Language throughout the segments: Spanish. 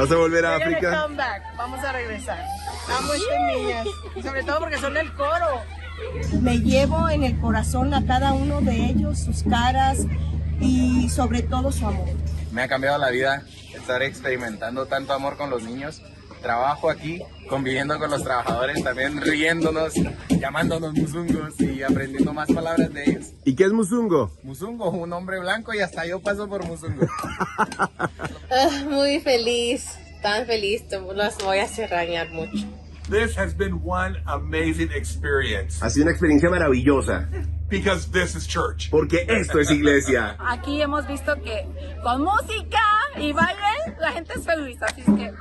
¿Vas a volver a We're gonna África? come back. Vamos a regresar. Amo a estas niñas, sobre todo porque son el coro. Me llevo en el corazón a cada uno de ellos, sus caras y sobre todo su amor. Me ha cambiado la vida estar experimentando tanto amor con los niños. Trabajo aquí, conviviendo con los trabajadores, también riéndonos, llamándonos musungos y aprendiendo más palabras de ellos. ¿Y qué es Musungo? Musungo, un hombre blanco y hasta yo paso por musungo. Muy feliz, tan feliz, los voy a extrañar mucho. This has been one amazing experience Ha sido una experiencia maravillosa, because this is church. porque esto es iglesia. Aquí hemos visto que con música y baile la gente es feliz, así es que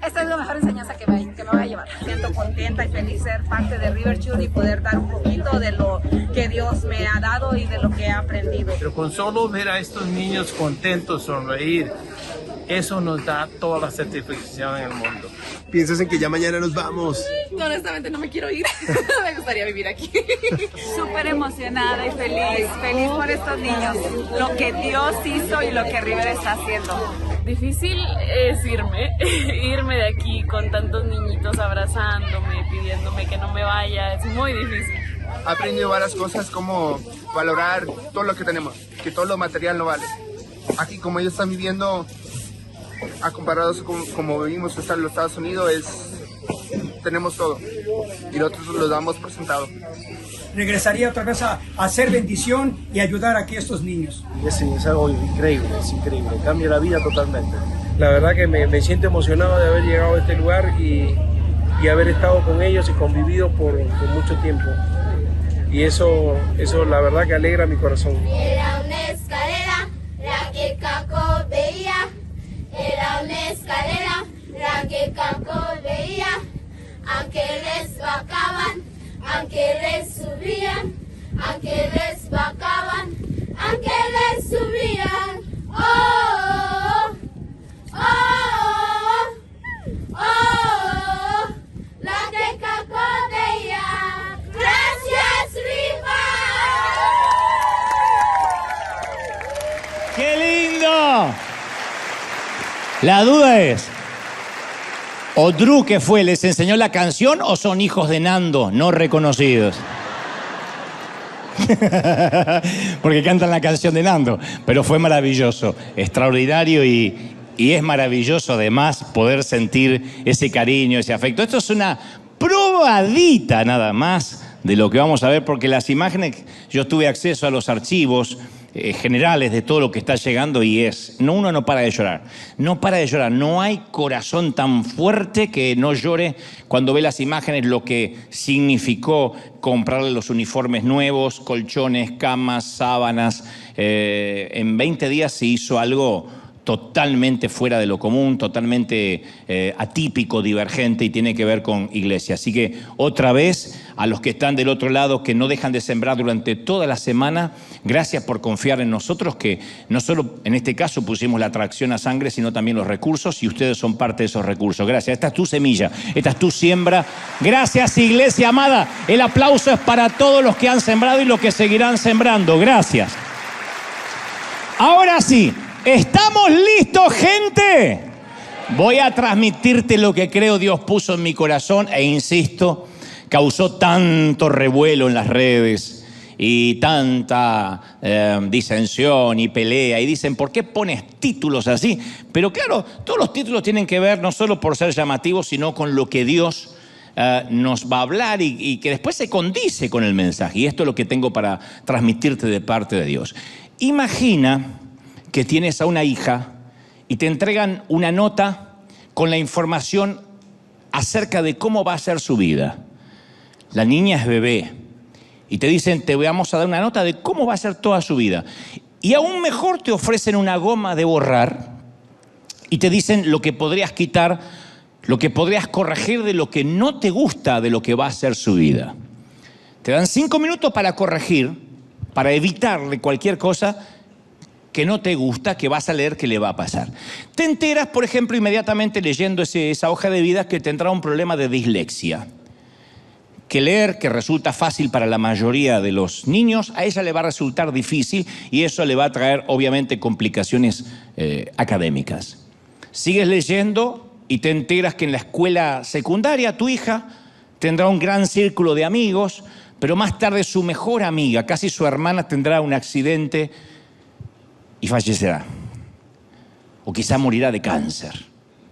esta es la mejor enseñanza que me voy a llevar. Siento contenta y feliz ser parte de River Church y poder dar un poquito de lo que Dios me ha dado y de lo que he aprendido. Pero con solo ver a estos niños contentos, sonreír, eso nos da toda la satisfacción en el mundo. ¿Piensas en que ya mañana nos vamos? Honestamente no me quiero ir, me gustaría vivir aquí. Súper emocionada y feliz por estos niños, lo que Dios hizo y lo que River está haciendo. Difícil es irme de aquí con tantos niñitos abrazándome, pidiéndome que no me vaya, es muy difícil. He aprendido varias cosas como valorar todo lo que tenemos, que todo lo material no vale. Aquí como ellos están viviendo, a comparados con como vivimos en los Estados Unidos, tenemos todo y nosotros lo damos por sentado. Regresaría otra vez a hacer bendición y ayudar aquí a estos niños. Es algo increíble, cambia la vida totalmente. La verdad que me siento emocionado de haber llegado a este lugar y haber estado con ellos y convivido por mucho tiempo. Y eso la verdad que alegra mi corazón. Era una escalera la que Caco veía. Era una escalera la que Caco veía. Ángeles bajaban, ángeles subían, ángeles bajaban, ángeles subían. Oh, oh, oh, oh, oh, la que Caco veía. Gracias, Riva. ¡Qué lindo! La duda es, ¿o Drew que fue les enseñó la canción o son hijos de Nando no reconocidos? Porque cantan la canción de Nando, pero fue maravilloso, extraordinario y es maravilloso además poder sentir ese cariño, ese afecto. Esto es una probadita nada más de lo que vamos a ver, porque las imágenes, yo tuve acceso a los archivos generales de todo lo que está llegando y uno no para de llorar, no hay corazón tan fuerte que no llore cuando ve las imágenes, lo que significó comprarle los uniformes nuevos, colchones, camas, sábanas. En 20 días se hizo algo totalmente fuera de lo común, totalmente atípico, divergente y tiene que ver con iglesia. Así que otra vez, a los que están del otro lado, que no dejan de sembrar durante toda la semana, gracias por confiar en nosotros, que no solo en este caso pusimos la atracción a sangre, sino también los recursos y ustedes son parte de esos recursos. Gracias, esta es tu semilla, esta es tu siembra. Gracias, iglesia amada. El aplauso es para todos los que han sembrado y los que seguirán sembrando. Gracias. Ahora sí. ¿Estamos listos, gente? Voy a transmitirte lo que creo Dios puso en mi corazón e insisto, causó tanto revuelo en las redes y tanta disensión y pelea. Y dicen, ¿por qué pones títulos así? Pero claro, todos los títulos tienen que ver no solo por ser llamativos, sino con lo que Dios nos va a hablar y que después se condice con el mensaje. Y esto es lo que tengo para transmitirte de parte de Dios. Imagina que tienes a una hija y te entregan una nota con la información acerca de cómo va a ser su vida. La niña es bebé y te dicen, te vamos a dar una nota de cómo va a ser toda su vida. Y aún mejor te ofrecen una goma de borrar y te dicen lo que podrías quitar, lo que podrías corregir de lo que no te gusta de lo que va a ser su vida. Te dan 5 minutos para corregir, para evitarle cualquier cosa que no te gusta, que vas a leer que le va a pasar. Te enteras, por ejemplo, inmediatamente leyendo esa hoja de vida que tendrá un problema de dislexia. Que leer, que resulta fácil para la mayoría de los niños, a ella le va a resultar difícil y eso le va a traer, obviamente, complicaciones académicas. Sigues leyendo y te enteras que en la escuela secundaria tu hija tendrá un gran círculo de amigos, pero más tarde su mejor amiga, casi su hermana, tendrá un accidente y fallecerá. O quizá morirá de cáncer.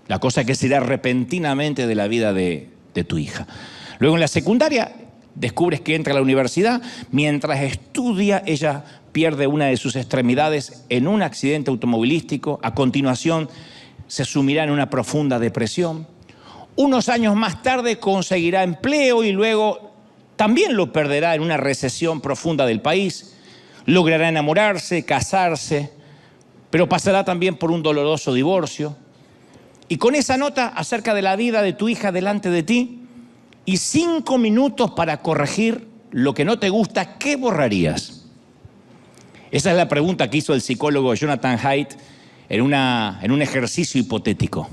La cosa que será repentinamente de la vida de tu hija. Luego en la secundaria descubres que entra a la universidad. Mientras estudia, ella pierde una de sus extremidades en un accidente automovilístico. A continuación, se sumirá en una profunda depresión. Unos años más tarde conseguirá empleo y luego también lo perderá en una recesión profunda del país. Logrará enamorarse, casarse, pero pasará también por un doloroso divorcio. Y con esa nota acerca de la vida de tu hija delante de ti y 5 minutos para corregir lo que no te gusta, ¿qué borrarías? Esa es la pregunta que hizo el psicólogo Jonathan Haidt en un ejercicio hipotético.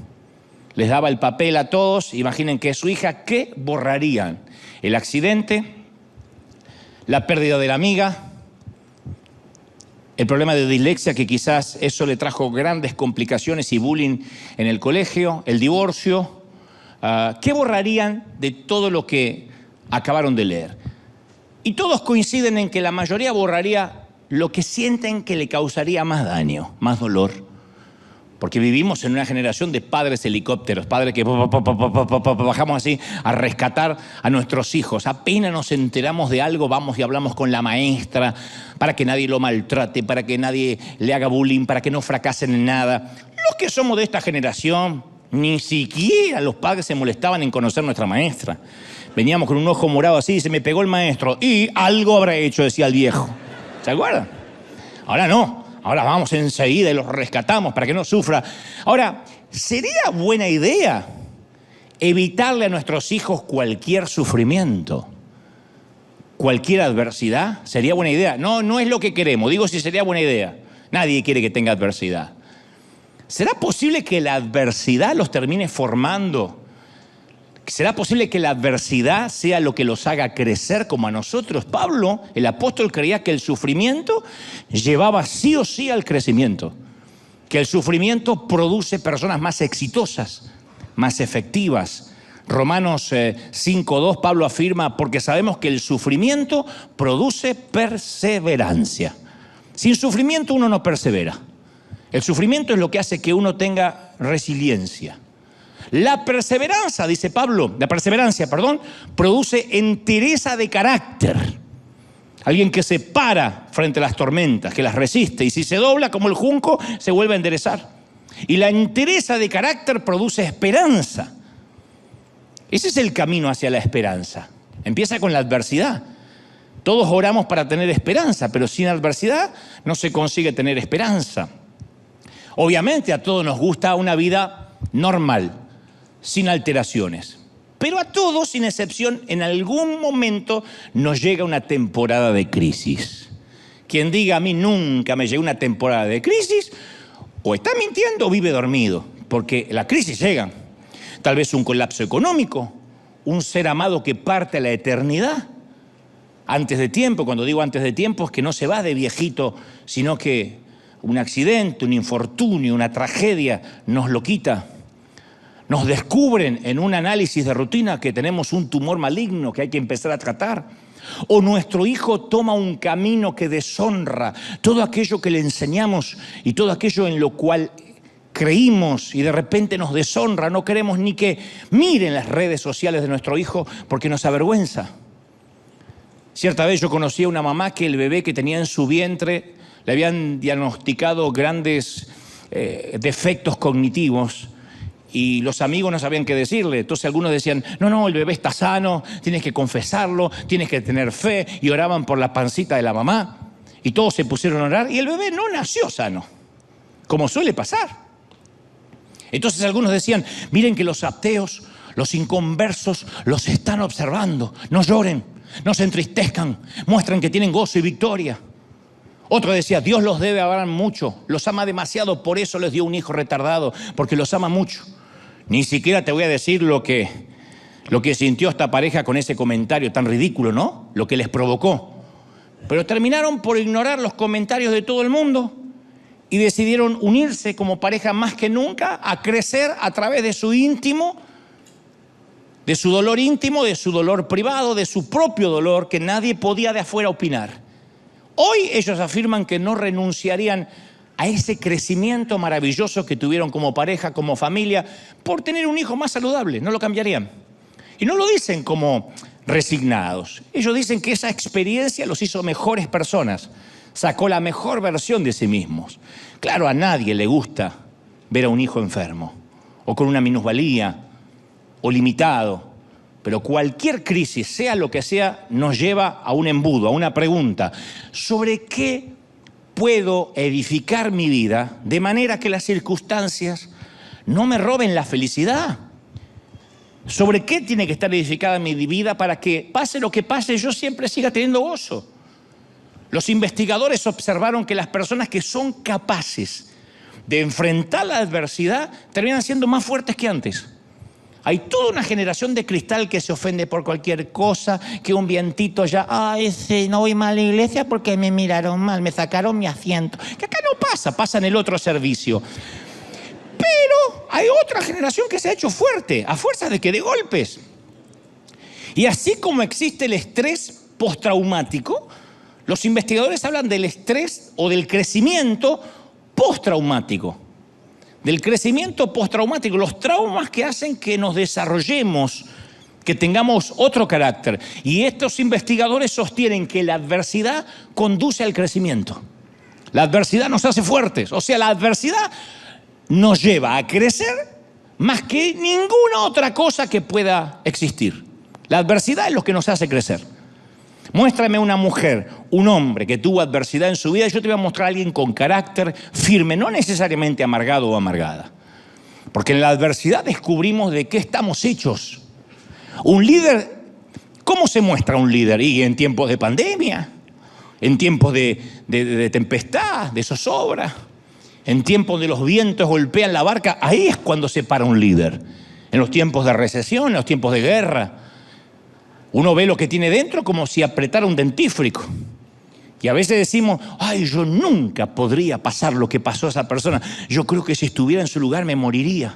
Les daba el papel a todos, imaginen que es su hija, ¿qué borrarían? El accidente, la pérdida de la amiga, el problema de dislexia, que quizás eso le trajo grandes complicaciones y bullying en el colegio, el divorcio. ¿Qué borrarían de todo lo que acabaron de leer? Y todos coinciden en que la mayoría borraría lo que sienten que le causaría más daño, más dolor. Porque vivimos en una generación de padres helicópteros, padres que bajamos así a rescatar a nuestros hijos. Apenas nos enteramos de algo, vamos y hablamos con la maestra para que nadie lo maltrate, para que nadie le haga bullying, para que no fracasen en nada. Los que somos de esta generación, ni siquiera los padres se molestaban en conocer a nuestra maestra. Veníamos con un ojo morado así, se me pegó el maestro y algo habrá hecho, decía el viejo. ¿Se acuerdan? Ahora no. Ahora vamos enseguida y los rescatamos para que no sufra. Ahora, ¿sería buena idea evitarle a nuestros hijos cualquier sufrimiento? ¿Cualquier adversidad? ¿Sería buena idea? No es lo que queremos. Digo si sería buena idea. Nadie quiere que tenga adversidad. ¿Será posible que la adversidad los termine formando? ¿Será posible que la adversidad sea lo que los haga crecer como a nosotros? Pablo, el apóstol, creía que el sufrimiento llevaba sí o sí al crecimiento, que el sufrimiento produce personas más exitosas, más efectivas. Romanos 5:2, Pablo afirma, porque sabemos que el sufrimiento produce perseverancia. Sin sufrimiento uno no persevera. El sufrimiento es lo que hace que uno tenga resiliencia. La perseverancia, dice Pablo, produce entereza de carácter. Alguien que se para frente a las tormentas, que las resiste, y si se dobla como el junco, se vuelve a enderezar. Y la entereza de carácter produce esperanza. Ese es el camino hacia la esperanza. Empieza con la adversidad. Todos oramos para tener esperanza, pero sin adversidad no se consigue tener esperanza. Obviamente a todos nos gusta una vida normal, sin alteraciones. Pero a todos, sin excepción, en algún momento nos llega una temporada de crisis. Quien diga a mí nunca me llegó una temporada de crisis, o está mintiendo o vive dormido, porque la crisis llega. Tal vez un colapso económico, un ser amado que parte a la eternidad antes de tiempo. Cuando digo antes de tiempo es que no se va de viejito, sino que un accidente, un infortunio, una tragedia nos lo quita. Nos descubren en un análisis de rutina que tenemos un tumor maligno que hay que empezar a tratar. O nuestro hijo toma un camino que deshonra todo aquello que le enseñamos y todo aquello en lo cual creímos, y de repente nos deshonra. No queremos ni que miren las redes sociales de nuestro hijo porque nos avergüenza. Cierta vez yo conocí a una mamá que el bebé que tenía en su vientre le habían diagnosticado grandes defectos cognitivos. Y los amigos no sabían qué decirle. Entonces algunos decían, no, el bebé está sano, tienes que confesarlo, tienes que tener fe. Y oraban por la pancita de la mamá. Y todos se pusieron a orar y el bebé no nació sano, como suele pasar. Entonces algunos decían, miren que los ateos, los inconversos, los están observando. No lloren, no se entristezcan, muestran que tienen gozo y victoria. Otro decía, Dios los debe amar mucho, los ama demasiado, por eso les dio un hijo retardado, porque los ama mucho. Ni siquiera te voy a decir lo que sintió esta pareja con ese comentario tan ridículo, ¿no? Lo que les provocó. Pero terminaron por ignorar los comentarios de todo el mundo y decidieron unirse como pareja más que nunca, a crecer a través de su íntimo, de su dolor íntimo, de su dolor privado, de su propio dolor que nadie podía de afuera opinar. Hoy ellos afirman que no renunciarían a ese crecimiento maravilloso que tuvieron como pareja, como familia, por tener un hijo más saludable, no lo cambiarían. Y no lo dicen como resignados, ellos dicen que esa experiencia los hizo mejores personas, sacó la mejor versión de sí mismos. Claro, a nadie le gusta ver a un hijo enfermo, o con una minusvalía, o limitado, pero cualquier crisis, sea lo que sea, nos lleva a un embudo, a una pregunta: ¿sobre qué puedo edificar mi vida de manera que las circunstancias no me roben la felicidad? ¿Sobre qué tiene que estar edificada mi vida para que, pase lo que pase, yo siempre siga teniendo gozo? Los investigadores observaron que las personas que son capaces de enfrentar la adversidad terminan siendo más fuertes que antes. Hay toda una generación de cristal que se ofende por cualquier cosa, que un vientito ya, no voy mal a la iglesia porque me miraron mal, me sacaron mi asiento. Que acá no pasa, pasa en el otro servicio. Pero hay otra generación que se ha hecho fuerte, a fuerza de que de golpes. Y así como existe el estrés postraumático, los investigadores hablan del estrés o del crecimiento postraumático. Del crecimiento postraumático, los traumas que hacen que nos desarrollemos, que tengamos otro carácter. Y estos investigadores sostienen que la adversidad conduce al crecimiento. La adversidad nos hace fuertes, o sea, la adversidad nos lleva a crecer más que ninguna otra cosa que pueda existir. La adversidad es lo que nos hace crecer. Muéstrame una mujer, un hombre que tuvo adversidad en su vida y yo te voy a mostrar a alguien con carácter firme, no necesariamente amargado o amargada. Porque en la adversidad descubrimos de qué estamos hechos. Un líder, ¿cómo se muestra un líder? Y en tiempos de pandemia, en tiempos de tempestad, de zozobra, en tiempos de los vientos golpean la barca, ahí es cuando se para un líder. En los tiempos de recesión, en los tiempos de guerra. Uno ve lo que tiene dentro como si apretara un dentífrico. Y a veces decimos, yo nunca podría pasar lo que pasó a esa persona. Yo creo que si estuviera en su lugar me moriría.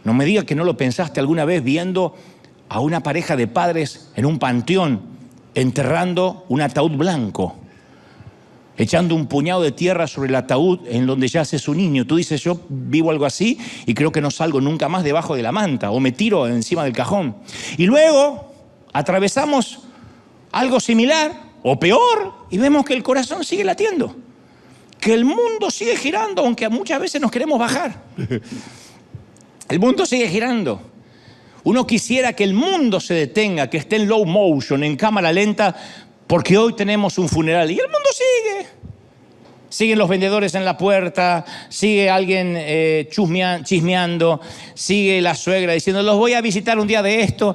No me diga que no lo pensaste alguna vez viendo a una pareja de padres en un panteón enterrando un ataúd blanco, echando un puñado de tierra sobre el ataúd en donde yace su niño. Tú dices, yo vivo algo así y creo que no salgo nunca más debajo de la manta o me tiro encima del cajón. Y luego atravesamos algo similar o peor y vemos que el corazón sigue latiendo, que el mundo sigue girando, aunque muchas veces nos queremos bajar. El mundo sigue girando. Uno quisiera que el mundo se detenga, que esté en low motion, en cámara lenta, porque hoy tenemos un funeral y el mundo sigue. Siguen los vendedores en la puerta, sigue alguien chismeando, sigue la suegra diciendo, los voy a visitar un día de esto.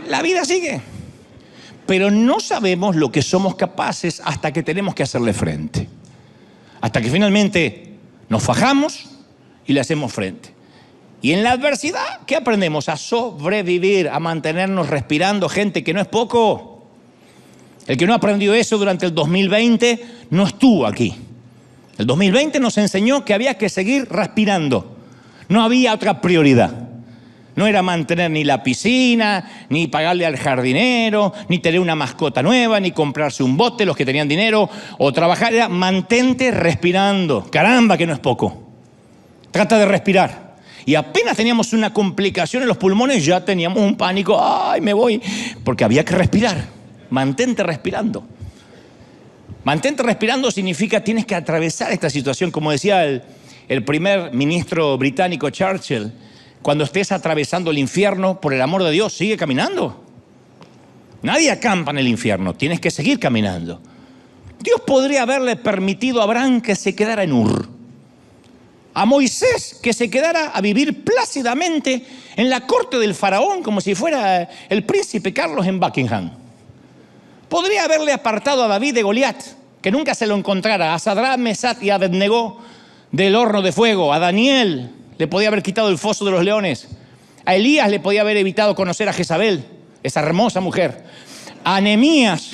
La vida sigue, pero no sabemos lo que somos capaces hasta que tenemos que hacerle frente. Hasta que finalmente nos fajamos y le hacemos frente. Y en la adversidad, ¿qué aprendemos? A sobrevivir, a mantenernos respirando, gente, que no es poco. El que no aprendió eso durante el 2020 no estuvo aquí. El 2020 nos enseñó que había que seguir respirando. No había otra prioridad. No era mantener ni la piscina, ni pagarle al jardinero, ni tener una mascota nueva, ni comprarse un bote, los que tenían dinero, o trabajar. Era mantente respirando. Caramba, que no es poco. Trata de respirar. Y apenas teníamos una complicación en los pulmones, ya teníamos un pánico. ¡Ay, me voy! Porque había que respirar. Mantente respirando. Mantente respirando significa tienes que atravesar esta situación. Como decía el primer ministro británico Churchill, cuando estés atravesando el infierno, por el amor de Dios, sigue caminando. Nadie acampa en el infierno, tienes que seguir caminando. Dios podría haberle permitido a Abraham que se quedara en Ur, a Moisés que se quedara a vivir plácidamente en la corte del faraón como si fuera el príncipe Carlos en Buckingham. Podría haberle apartado a David de Goliat, que nunca se lo encontrara, a Sadrach, Mesach y Abednego del horno de fuego, a Daniel le podía haber quitado el foso de los leones, a Elías le podía haber evitado conocer a Jezabel, esa hermosa mujer, a Nehemías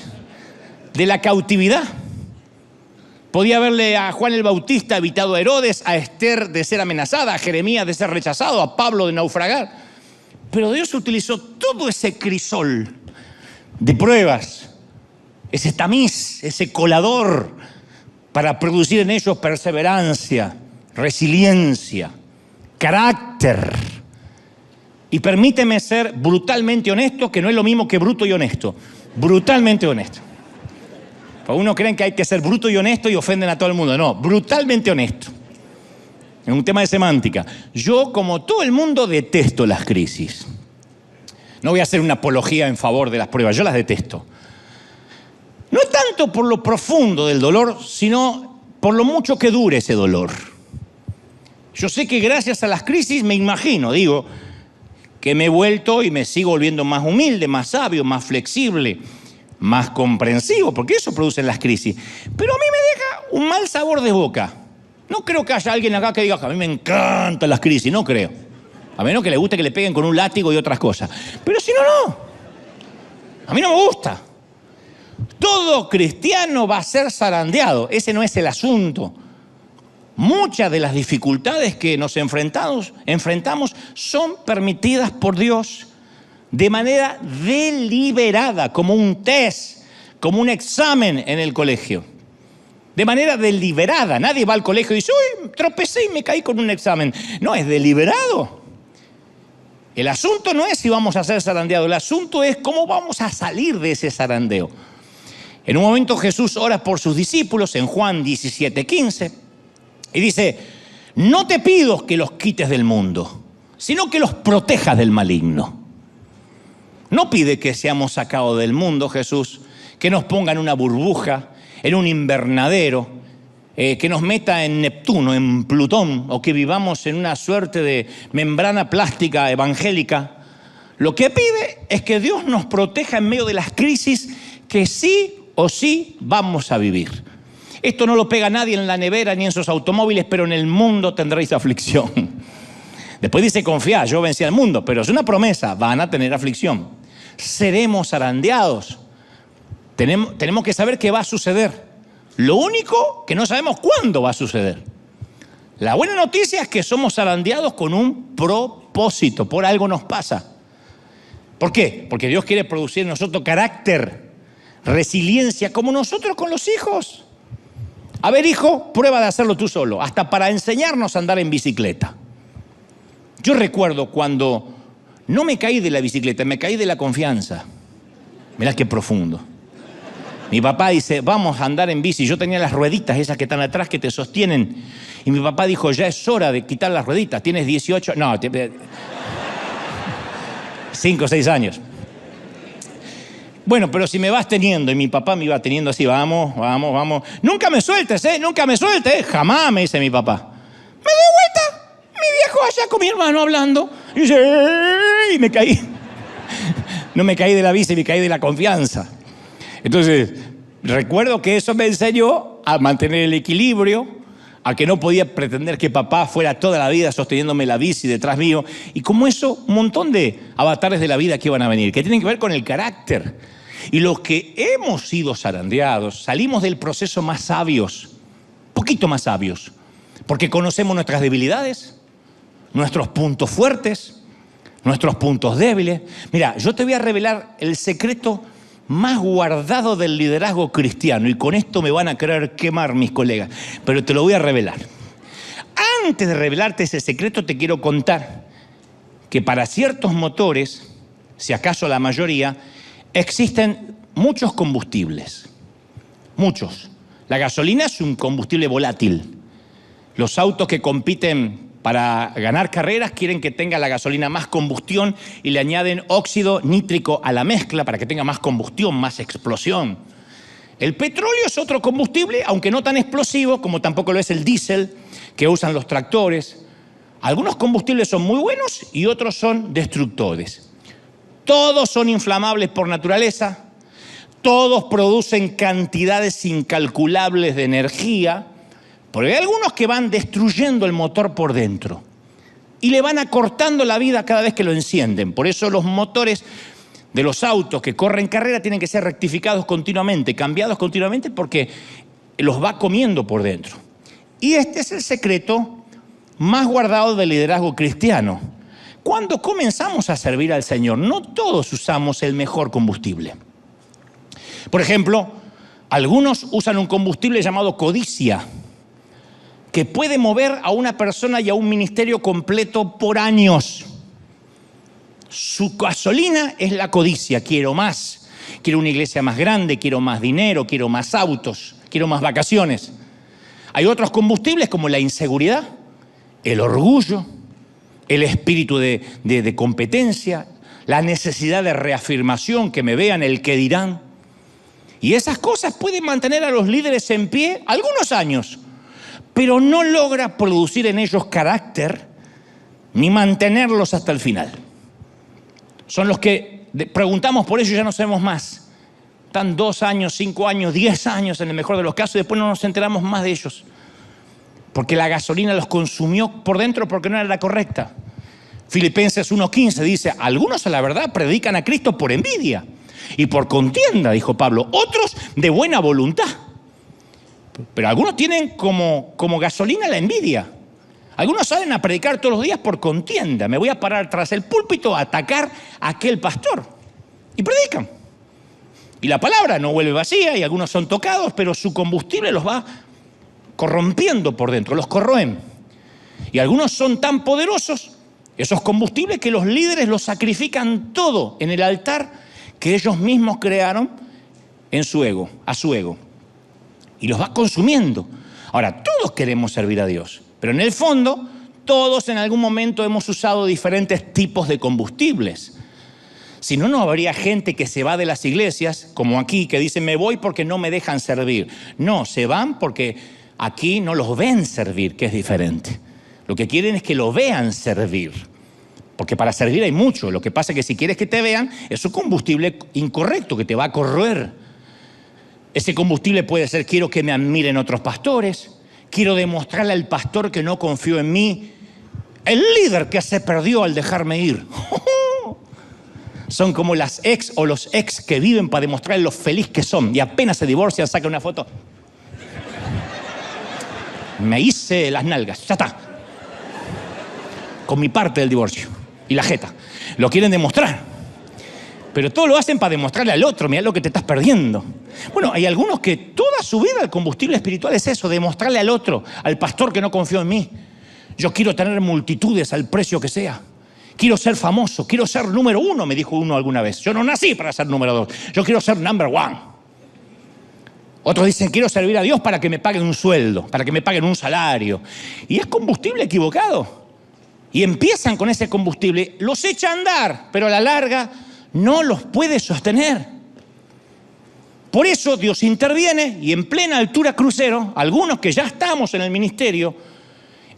de la cautividad. Podía haberle a Juan el Bautista evitado a Herodes, a Esther de ser amenazada, a Jeremías de ser rechazado, a Pablo de naufragar. Pero Dios utilizó todo ese crisol de pruebas, ese tamiz, ese colador, para producir en ellos perseverancia, resiliencia, carácter. Y permíteme ser brutalmente honesto, que no es lo mismo que bruto y honesto. Brutalmente honesto. Uno creen que hay que ser bruto y honesto y ofenden a todo el mundo. No, brutalmente honesto. Es un tema de semántica. Yo, como todo el mundo, detesto las crisis. No voy a hacer una apología en favor de las pruebas, yo las detesto. No tanto por lo profundo del dolor, sino por lo mucho que dure ese dolor. Yo sé que gracias a las crisis me imagino, que me he vuelto y me sigo volviendo más humilde, más sabio, más flexible, más comprensivo, porque eso producen las crisis. Pero a mí me deja un mal sabor de boca. No creo que haya alguien acá que diga que a mí me encantan las crisis, no creo. A menos que le guste que le peguen con un látigo y otras cosas. Pero si no, no. A mí no me gusta. Todo cristiano va a ser zarandeado. Ese no es el asunto. Muchas de las dificultades que nos enfrentamos son permitidas por Dios de manera deliberada, como un test, como un examen en el colegio. De manera deliberada. Nadie va al colegio y dice, uy, tropecé y me caí con un examen. No, es deliberado. El asunto no es si vamos a ser zarandeados, el asunto es cómo vamos a salir de ese zarandeo. En un momento Jesús ora por sus discípulos en Juan 17:15 y dice, no te pido que los quites del mundo, sino que los protejas del maligno. No pide que seamos sacados del mundo, Jesús, que nos ponga en una burbuja, en un invernadero, que nos meta en Neptuno, en Plutón, o que vivamos en una suerte de membrana plástica evangélica. Lo que pide es que Dios nos proteja en medio de las crisis que sí o sí vamos a vivir. Esto no lo pega nadie en la nevera ni en sus automóviles, pero en el mundo tendréis aflicción. Después dice, confiad, yo vencí al mundo, pero es una promesa, van a tener aflicción. Seremos zarandeados. Tenemos que saber qué va a suceder. Lo único que no sabemos cuándo va a suceder. La buena noticia es que somos zarandeados con un propósito, por algo nos pasa. ¿Por qué? Porque Dios quiere producir en nosotros carácter, resiliencia, como nosotros con los hijos. A ver, hijo, prueba de hacerlo tú solo, hasta para enseñarnos a andar en bicicleta. Yo recuerdo cuando no me caí de la bicicleta, me caí de la confianza. Mirá qué profundo. Mi papá dice, vamos a andar en bici. Yo tenía las rueditas esas que están atrás que te sostienen. Y mi papá dijo, ya es hora de quitar las rueditas. ¿Tienes 18? No, 5 o 6 años. Bueno, pero si me vas teniendo, y mi papá me iba teniendo así, vamos. Nunca me sueltes, nunca me sueltes. Jamás, me dice mi papá. Me doy vuelta, mi viejo allá con mi hermano hablando. Y dice, y me caí. No me caí de la bici, me caí de la confianza. Entonces, recuerdo que eso me enseñó a mantener el equilibrio, a que no podía pretender que papá fuera toda la vida sosteniéndome la bici detrás mío. Y como eso, un montón de avatares de la vida que iban a venir, que tienen que ver con el carácter. Y los que hemos sido zarandeados, salimos del proceso más sabios, poquito más sabios, porque conocemos nuestras debilidades, nuestros puntos fuertes, nuestros puntos débiles. Mira, yo te voy a revelar el secreto más guardado del liderazgo cristiano, y con esto me van a querer quemar mis colegas, pero te lo voy a revelar. Antes de revelarte ese secreto, te quiero contar que para ciertos motores, si acaso la mayoría, existen muchos combustibles. Muchos. La gasolina es un combustible volátil. Los autos que compiten para ganar carreras quieren que tenga la gasolina más combustión y le añaden óxido nítrico a la mezcla para que tenga más combustión, más explosión. El petróleo es otro combustible, aunque no tan explosivo como tampoco lo es el diésel que usan los tractores. Algunos combustibles son muy buenos y otros son destructores. Todos son inflamables por naturaleza, todos producen cantidades incalculables de energía, pero hay algunos que van destruyendo el motor por dentro y le van acortando la vida cada vez que lo encienden. Por eso los motores de los autos que corren carrera tienen que ser rectificados continuamente, cambiados continuamente, porque los va comiendo por dentro. Y este es el secreto más guardado del liderazgo cristiano. Cuando comenzamos a servir al Señor, no todos usamos el mejor combustible. Por ejemplo, algunos usan un combustible llamado codicia, que puede mover a una persona y a un ministerio completo por años. Su gasolina es la codicia. Quiero más. Quiero una iglesia más grande, quiero más dinero, quiero más autos, quiero más vacaciones. Hay otros combustibles como la inseguridad, el orgullo, el espíritu de competencia, la necesidad de reafirmación, que me vean, el que dirán. Y esas cosas pueden mantener a los líderes en pie algunos años, pero no logra producir en ellos carácter ni mantenerlos hasta el final. Son los que preguntamos por ellos y ya no sabemos más. Están 2 años, 5 años, 10 años en el mejor de los casos y después no nos enteramos más de ellos. Porque la gasolina los consumió por dentro porque no era la correcta. Filipenses 1:15 dice, algunos a la verdad predican a Cristo por envidia y por contienda, dijo Pablo, otros de buena voluntad. Pero algunos tienen como gasolina la envidia. Algunos salen a predicar todos los días por contienda. Me voy a parar tras el púlpito a atacar a aquel pastor. Y predican. Y la palabra no vuelve vacía y algunos son tocados, pero su combustible los va corrompiendo por dentro, los corroen. Y algunos son tan poderosos, esos combustibles, que los líderes los sacrifican todo en el altar que ellos mismos crearon en su ego, a su ego. Y los va consumiendo. Ahora, todos queremos servir a Dios, pero en el fondo, todos en algún momento hemos usado diferentes tipos de combustibles. Si no, no habría gente que se va de las iglesias, como aquí, que dicen, me voy porque no me dejan servir. No, se van porque aquí no los ven servir, que es diferente. Lo que quieren es que lo vean servir. Porque para servir hay mucho. Lo que pasa es que si quieres que te vean, es un combustible incorrecto que te va a corroer. Ese combustible puede ser, quiero que me admiren otros pastores, quiero demostrarle al pastor que no confío en mí, el líder que se perdió al dejarme ir. Son como las ex o los ex que viven para demostrar lo feliz que son y apenas se divorcian sacan una foto. Me hice las nalgas, ya está. Con mi parte del divorcio y la jeta. Lo quieren demostrar. Pero todo lo hacen para demostrarle al otro, mirá lo que te estás perdiendo. Bueno, hay algunos que toda su vida el combustible espiritual es eso, demostrarle al otro, al pastor que no confió en mí. Yo quiero tener multitudes al precio que sea. Quiero ser famoso, quiero ser número 1, me dijo uno alguna vez. Yo no nací para ser número 2, yo quiero ser number 1. Otros dicen, quiero servir a Dios para que me paguen un sueldo, para que me paguen un salario. Y es combustible equivocado. Y empiezan con ese combustible, los echa a andar, pero a la larga no los puede sostener. Por eso Dios interviene y en plena altura crucero, algunos que ya estamos en el ministerio,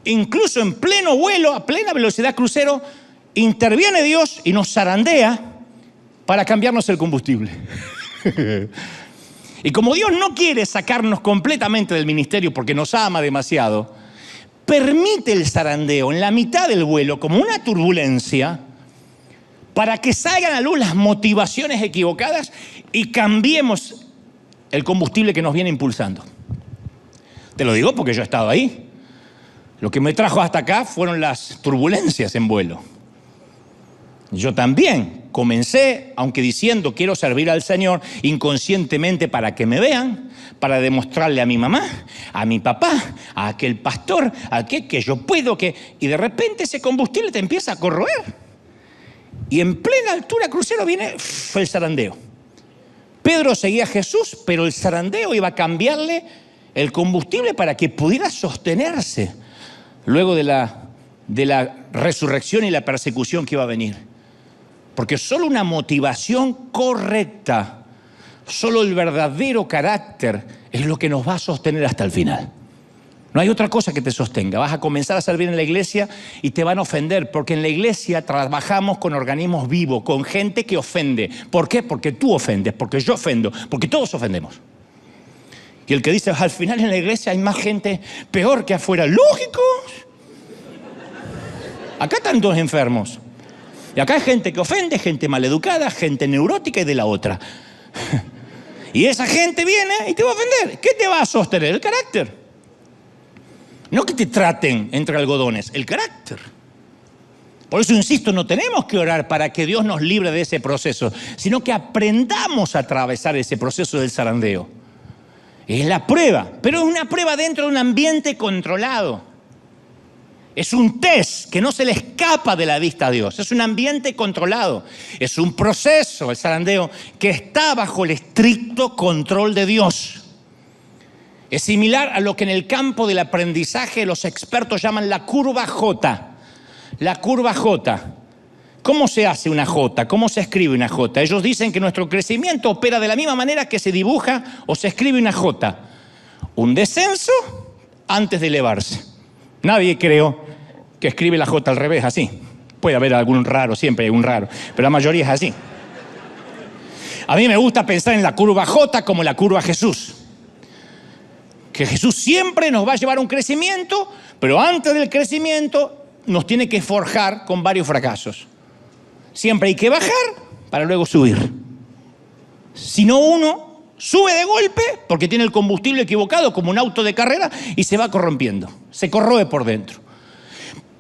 incluso en pleno vuelo, a plena velocidad crucero, interviene Dios y nos zarandea para cambiarnos el combustible. Y como Dios no quiere sacarnos completamente del ministerio porque nos ama demasiado, permite el zarandeo en la mitad del vuelo como una turbulencia para que salgan a luz las motivaciones equivocadas y cambiemos el combustible que nos viene impulsando. Te lo digo porque yo he estado ahí. Lo que me trajo hasta acá fueron las turbulencias en vuelo. Yo también comencé, aunque diciendo quiero servir al Señor, inconscientemente para que me vean, para demostrarle a mi mamá, a mi papá, a aquel pastor, a aquel que yo puedo, y de repente ese combustible te empieza a corroer. Y en plena altura crucero viene el zarandeo. Pedro seguía a Jesús, pero el zarandeo iba a cambiarle el combustible para que pudiera sostenerse luego de la resurrección y la persecución que iba a venir. Porque solo una motivación correcta, solo el verdadero carácter es lo que nos va a sostener hasta el final. No hay otra cosa que te sostenga. Vas a comenzar a servir en la iglesia y te van a ofender, porque en la iglesia trabajamos con organismos vivos, con gente que ofende. ¿Por qué? Porque tú ofendes, porque yo ofendo, porque todos ofendemos. Y el que dice, al final en la iglesia hay más gente peor que afuera. ¡Lógico! Acá están todos enfermos. Y acá hay gente que ofende, gente maleducada, gente neurótica y de la otra. Y esa gente viene y te va a ofender. ¿Qué te va a sostener? El carácter. No que te traten entre algodones, el carácter. Por eso insisto, no tenemos que orar para que Dios nos libre de ese proceso, sino que aprendamos a atravesar ese proceso del zarandeo. Es la prueba, pero es una prueba dentro de un ambiente controlado. Es un test que no se le escapa de la vista a Dios. Es un ambiente controlado. Es un proceso, el zarandeo, que está bajo el estricto control de Dios. Es similar a lo que en el campo del aprendizaje los expertos llaman la curva J. La curva J. ¿Cómo se hace una J? ¿Cómo se escribe una J? Ellos dicen que nuestro crecimiento opera de la misma manera que se dibuja o se escribe una J. Un descenso antes de elevarse. Nadie creo que escribe la J al revés, así. Puede haber algún raro, siempre hay un raro, pero la mayoría es así. A mí me gusta pensar en la curva J como la curva Jesús. Que Jesús siempre nos va a llevar a un crecimiento, pero antes del crecimiento nos tiene que forjar con varios fracasos. Siempre hay que bajar para luego subir. Si no, uno sube de golpe porque tiene el combustible equivocado como un auto de carrera y se va corrompiendo, se corroe por dentro.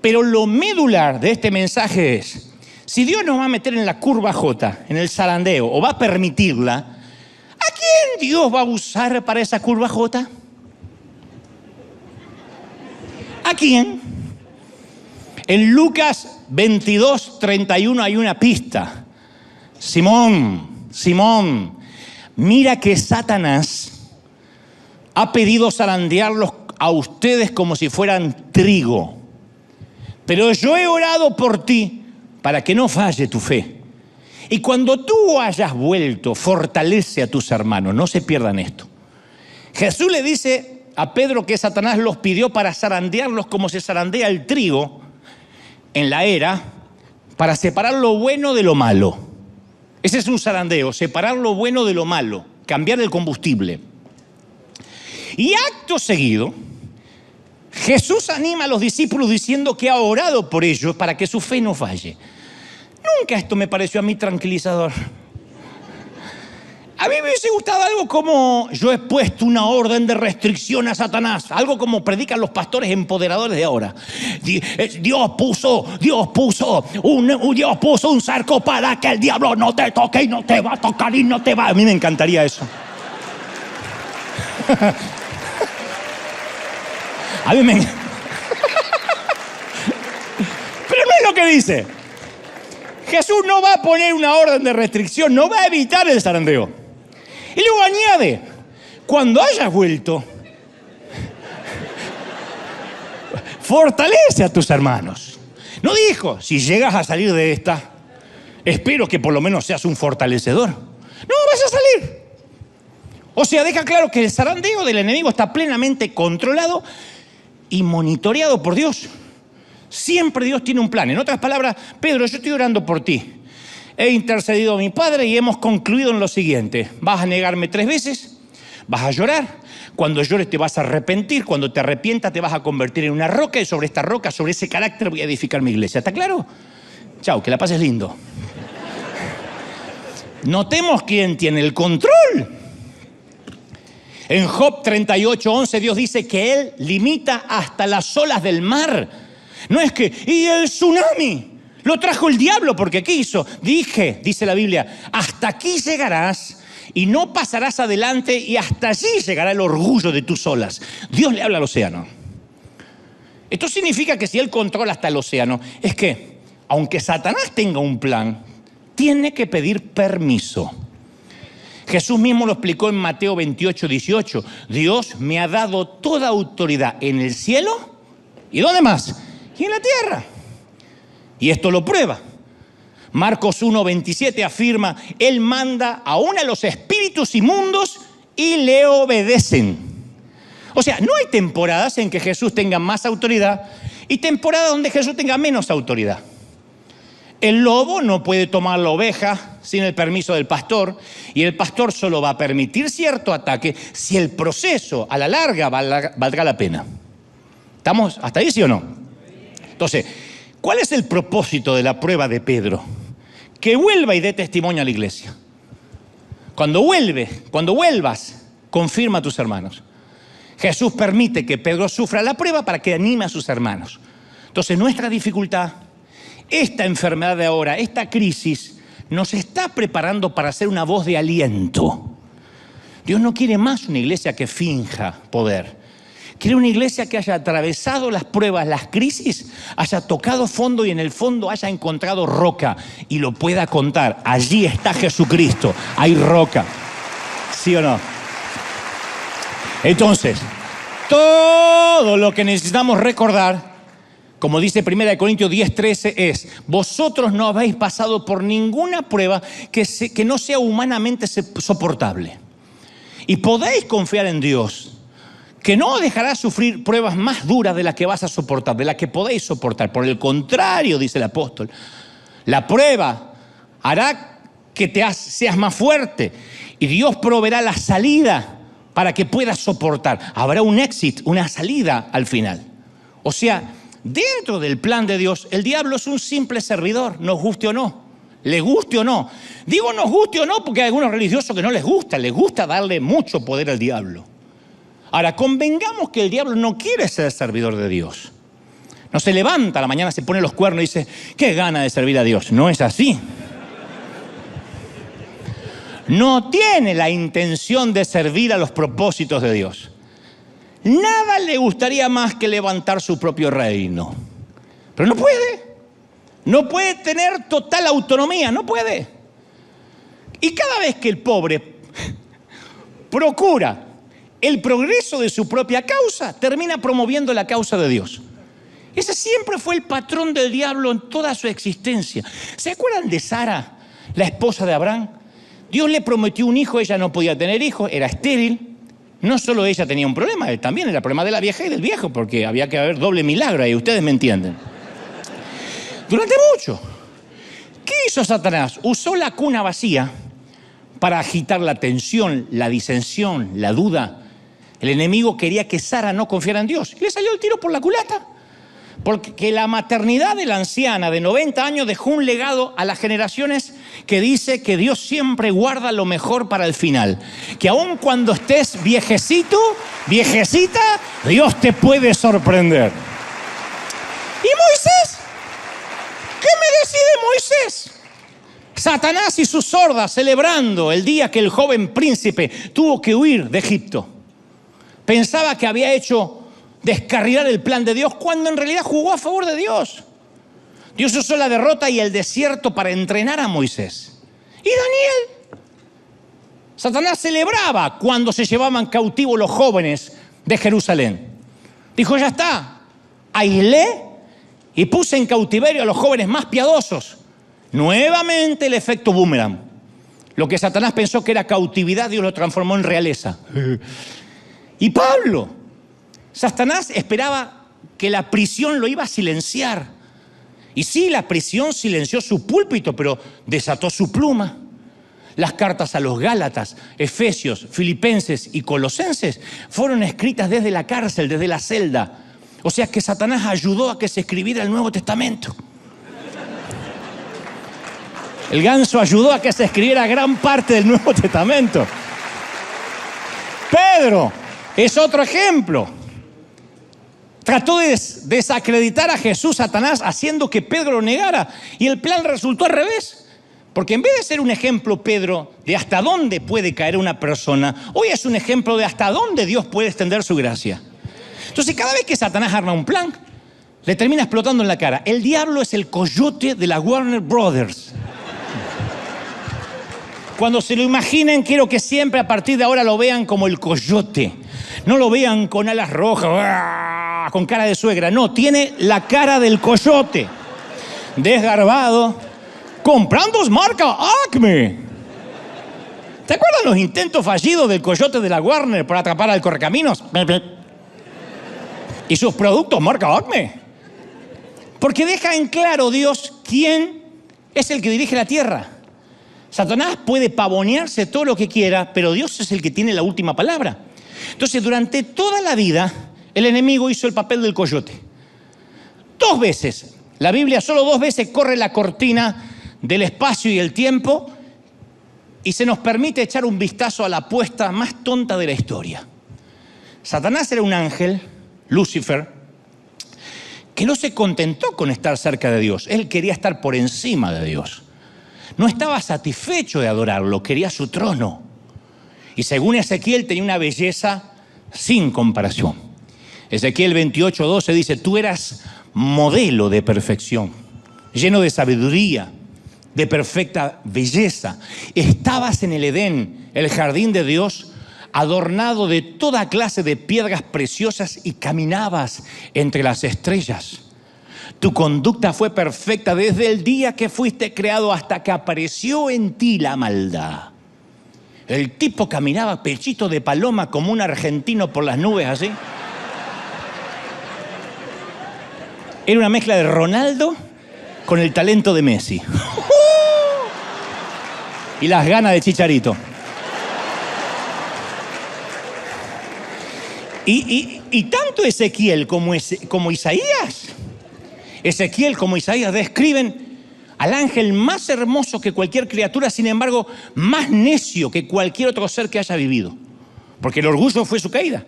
Pero lo medular de este mensaje es, si Dios nos va a meter en la curva J, en el zarandeo, o va a permitirla, ¿a quién Dios va a usar para esa curva J? ¿A quién? En Lucas 22:31 hay una pista. Simón, mira que Satanás ha pedido zarandearlos a ustedes como si fueran trigo. Pero yo he orado por ti para que no falle tu fe. Y cuando tú hayas vuelto, fortalece a tus hermanos. No se pierdan esto. Jesús le dice a Pedro que Satanás los pidió para zarandearlos como se zarandea el trigo en la era, para separar lo bueno de lo malo. Ese es un zarandeo, separar lo bueno de lo malo, cambiar el combustible. Y acto seguido, Jesús anima a los discípulos diciendo que ha orado por ellos para que su fe no falle. Nunca esto me pareció a mí tranquilizador. A mí me hubiese gustado algo como: yo he puesto una orden de restricción a Satanás. Algo como predican los pastores empoderadores de ahora. Dios puso un cerco para que el diablo no te toque y no te va a tocar y no te va. A mí me encantaría eso. A mí me... Pero no es lo que dice. Jesús no va a poner una orden de restricción, no va a evitar el zarandeo. Y luego añade, cuando hayas vuelto, fortalece a tus hermanos. No dijo, si llegas a salir de esta, espero que por lo menos seas un fortalecedor. No, vas a salir. O sea, deja claro que el zarandeo del enemigo está plenamente controlado y monitoreado por Dios. Siempre Dios tiene un plan. En otras palabras, Pedro, yo estoy orando por ti. He intercedido a mi Padre y hemos concluido en lo siguiente: vas a negarme 3 veces, vas a llorar, cuando llores te vas a arrepentir, cuando te arrepientas te vas a convertir en una roca y sobre esta roca, sobre ese carácter voy a edificar mi iglesia. ¿Está claro? Chao, que la pases lindo. Notemos quién tiene el control. En Job 38:11 Dios dice que Él limita hasta las olas del mar. No es que, y el tsunami lo trajo el diablo porque quiso. Dice la Biblia, hasta aquí llegarás y no pasarás adelante y hasta allí llegará el orgullo de tus olas. Dios le habla al océano. Esto significa que si Él controla hasta el océano, es que, aunque Satanás tenga un plan, tiene que pedir permiso. Jesús mismo lo explicó en Mateo 28:18. Dios me ha dado toda autoridad en el cielo y ¿dónde más? Y en la tierra. Y esto lo prueba. Marcos 1:27 afirma, Él manda aún a los espíritus inmundos y le obedecen. O sea, no hay temporadas en que Jesús tenga más autoridad y temporadas donde Jesús tenga menos autoridad. El lobo no puede tomar la oveja sin el permiso del pastor, y el pastor solo va a permitir cierto ataque si el proceso a la larga valga la pena. ¿Estamos hasta ahí, sí o no? Entonces, ¿cuál es el propósito de la prueba de Pedro? Que vuelva y dé testimonio a la iglesia. Cuando vuelvas, confirma a tus hermanos. Jesús permite que Pedro sufra la prueba para que anime a sus hermanos. Entonces, nuestra dificultad, esta enfermedad de ahora, esta crisis, nos está preparando para ser una voz de aliento. Dios no quiere más una iglesia que finja poder. Quiere una iglesia que haya atravesado las pruebas, las crisis, haya tocado fondo y en el fondo haya encontrado roca y lo pueda contar. Allí está Jesucristo, hay roca. ¿Sí o no? Entonces, todo lo que necesitamos recordar, como dice 1 Corintios 10:13, es: vosotros no habéis pasado por ninguna prueba que no sea humanamente soportable. Y podéis confiar en Dios, que no dejará sufrir pruebas más duras de las que vas a soportar, de las que podéis soportar. Por el contrario, dice el apóstol, la prueba hará que seas más fuerte y Dios proveerá la salida para que puedas soportar. Habrá un éxito, una salida al final. O sea, dentro del plan de Dios, el diablo es un simple servidor, nos guste o no. ¿Le guste o no? Digo nos guste o no porque hay algunos religiosos que no les gusta darle mucho poder al diablo. Ahora, convengamos que el diablo no quiere ser servidor de Dios. No se levanta a la mañana, se pone los cuernos y dice: qué gana de servir a Dios. No es así. No tiene la intención de servir a los propósitos de Dios. Nada le gustaría más que levantar su propio reino. Pero no puede. No puede tener total autonomía, no puede. Y cada vez que el pobre procura el progreso de su propia causa, termina promoviendo la causa de Dios. Ese siempre fue el patrón del diablo en toda su existencia. ¿Se acuerdan de Sara, la esposa de Abraham? Dios le prometió un hijo, ella no podía tener hijos, era estéril. No solo ella tenía un problema, él también era el problema de la vieja y del viejo, porque había que haber doble milagro ahí, ustedes me entienden. Durante mucho. ¿Qué hizo Satanás? Usó la cuna vacía para agitar la tensión, la disensión, la duda. El enemigo quería que Sara no confiara en Dios. Y le salió el tiro por la culata. Porque la maternidad de la anciana de 90 años dejó un legado a las generaciones que dice que Dios siempre guarda lo mejor para el final. Que aun cuando estés viejecito, viejecita, Dios te puede sorprender. ¿Y Moisés? ¿Qué me decide Moisés? Satanás y sus hordas celebrando el día que el joven príncipe tuvo que huir de Egipto. Pensaba que había hecho descarrilar el plan de Dios cuando en realidad jugó a favor de Dios. Dios usó la derrota y el desierto para entrenar a Moisés. ¿Y Daniel? Satanás celebraba cuando se llevaban cautivos los jóvenes de Jerusalén. Dijo: ya está, aislé y puse en cautiverio a los jóvenes más piadosos. Nuevamente el efecto boomerang. Lo que Satanás pensó que era cautividad, Dios lo transformó en realeza. Y Pablo, Satanás esperaba que la prisión lo iba a silenciar. Y sí, la prisión silenció su púlpito, pero desató su pluma. Las cartas a los Gálatas, Efesios, Filipenses y Colosenses fueron escritas desde la cárcel, desde la celda. O sea que Satanás ayudó a que se escribiera el Nuevo Testamento. El ganso ayudó a que se escribiera gran parte del Nuevo Testamento. Pedro es otro ejemplo. Trató de desacreditar a Jesús, Satanás, haciendo que Pedro lo negara. Y el plan resultó al revés. Porque en vez de ser un ejemplo, Pedro, de hasta dónde puede caer una persona, hoy es un ejemplo de hasta dónde Dios puede extender su gracia. Entonces, cada vez que Satanás arma un plan, le termina explotando en la cara. El diablo es el coyote de la Warner Brothers. Cuando se lo imaginen, quiero que siempre a partir de ahora lo vean como el coyote. No lo vean con alas rojas, con cara de suegra. No, tiene la cara del coyote. Desgarbado, comprando marca Acme. ¿Te acuerdan los intentos fallidos del coyote de la Warner para atrapar al correcaminos? Y sus productos marca Acme. Porque deja en claro Dios quién es el que dirige la tierra. Satanás puede pavonearse todo lo que quiera, pero Dios es el que tiene la última palabra. Entonces, durante toda la vida, el enemigo hizo el papel del coyote. 2 veces. La Biblia solo 2 veces corre la cortina del espacio y el tiempo y se nos permite echar un vistazo a la apuesta más tonta de la historia. Satanás era un ángel, Lucifer, que no se contentó con estar cerca de Dios. Él quería estar por encima de Dios. No estaba satisfecho de adorarlo, quería su trono. Y según Ezequiel tenía una belleza sin comparación. Ezequiel 28:12 dice: tú eras modelo de perfección, lleno de sabiduría, de perfecta belleza. Estabas en el Edén, el jardín de Dios, adornado de toda clase de piedras preciosas y caminabas entre las estrellas. Tu conducta fue perfecta desde el día que fuiste creado hasta que apareció en ti la maldad. El tipo caminaba pechito de paloma como un argentino por las nubes así. Era una mezcla de Ronaldo con el talento de Messi. Y las ganas de Chicharito. Y tanto Ezequiel como Isaías, describen al ángel más hermoso que cualquier criatura, sin embargo, más necio que cualquier otro ser que haya vivido. Porque el orgullo fue su caída.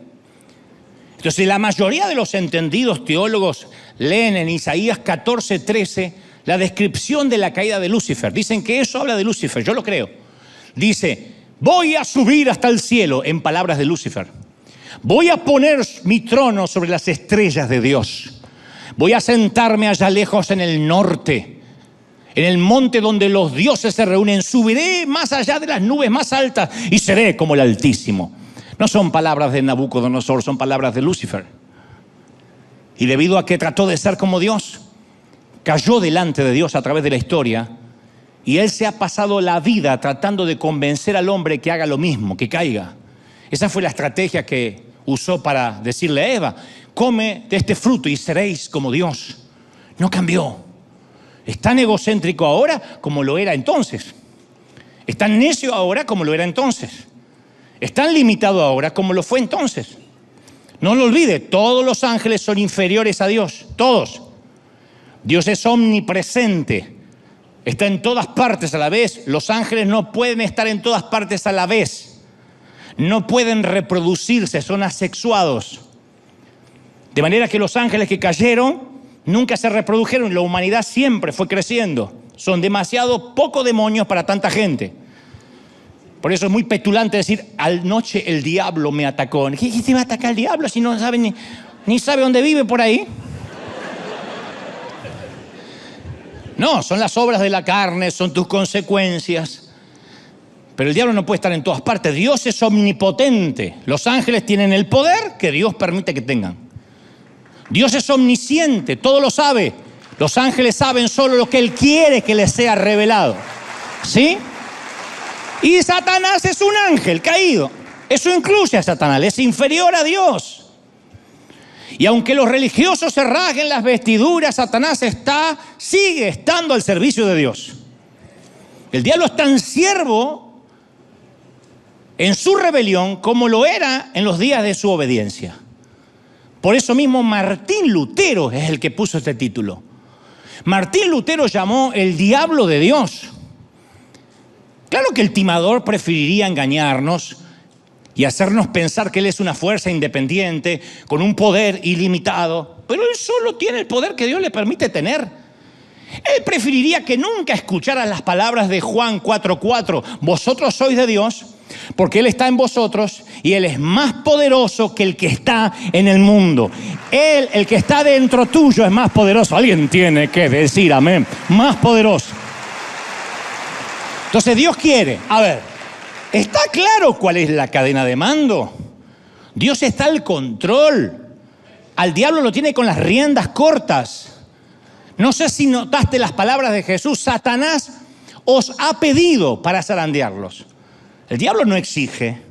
Entonces, la mayoría de los entendidos teólogos leen en Isaías 14:13 la descripción de la caída de Lucifer. Dicen que eso habla de Lucifer, yo lo creo. Dice: voy a subir hasta el cielo, en palabras de Lucifer. Voy a poner mi trono sobre las estrellas de Dios. Voy a sentarme allá lejos en el norte, en el monte donde los dioses se reúnen. Subiré más allá de las nubes más altas y seré como el Altísimo. No son palabras de Nabucodonosor, son palabras de Lucifer. Y debido a que trató de ser como Dios, cayó delante de Dios a través de la historia, y él se ha pasado la vida tratando de convencer al hombre que haga lo mismo, que caiga. Esa fue la estrategia que usó para decirle a Eva: come de este fruto y seréis como Dios. No cambió. Es tan egocéntrico ahora como lo era entonces. Es tan necio ahora como lo era entonces. Es tan limitado ahora como lo fue entonces. No lo olvide, todos los ángeles son inferiores a Dios, todos. Dios es omnipresente, está en todas partes a la vez. Los ángeles no pueden estar en todas partes a la vez. No pueden reproducirse, son asexuados. De manera que los ángeles que cayeron nunca se reprodujeron. La humanidad siempre fue creciendo. Son demasiado pocos demonios para tanta gente. Por eso es muy petulante decir: anoche el diablo me atacó. ¿Qué se va a atacar el diablo si no sabe ni sabe dónde vive por ahí? No, son las obras de la carne, son tus consecuencias. Pero el diablo no puede estar en todas partes. Dios es omnipotente. Los ángeles tienen el poder que Dios permite que tengan. Dios es omnisciente, todo lo sabe. Los ángeles saben solo lo que Él quiere que les sea revelado. ¿Sí? Y Satanás es un ángel caído. Eso incluye a Satanás, es inferior a Dios. Y aunque los religiosos se rasguen las vestiduras, Satanás sigue estando al servicio de Dios. El diablo es tan siervo en su rebelión como lo era en los días de su obediencia. Por eso mismo Martín Lutero es el que puso este título. Martín Lutero llamó el diablo de Dios. Claro que el timador preferiría engañarnos y hacernos pensar que él es una fuerza independiente con un poder ilimitado, pero él solo tiene el poder que Dios le permite tener. Él preferiría que nunca escucharas las palabras de Juan 4:4: vosotros sois de Dios, porque Él está en vosotros y Él es más poderoso que el que está en el mundo. Él, el que está dentro tuyo, es más poderoso. Alguien tiene que decir amén. Más poderoso. Entonces Dios quiere. A ver, ¿está claro cuál es la cadena de mando? Dios está al control. Al diablo lo tiene con las riendas cortas. No sé si notaste las palabras de Jesús: Satanás os ha pedido para zarandearlos. El diablo no exige,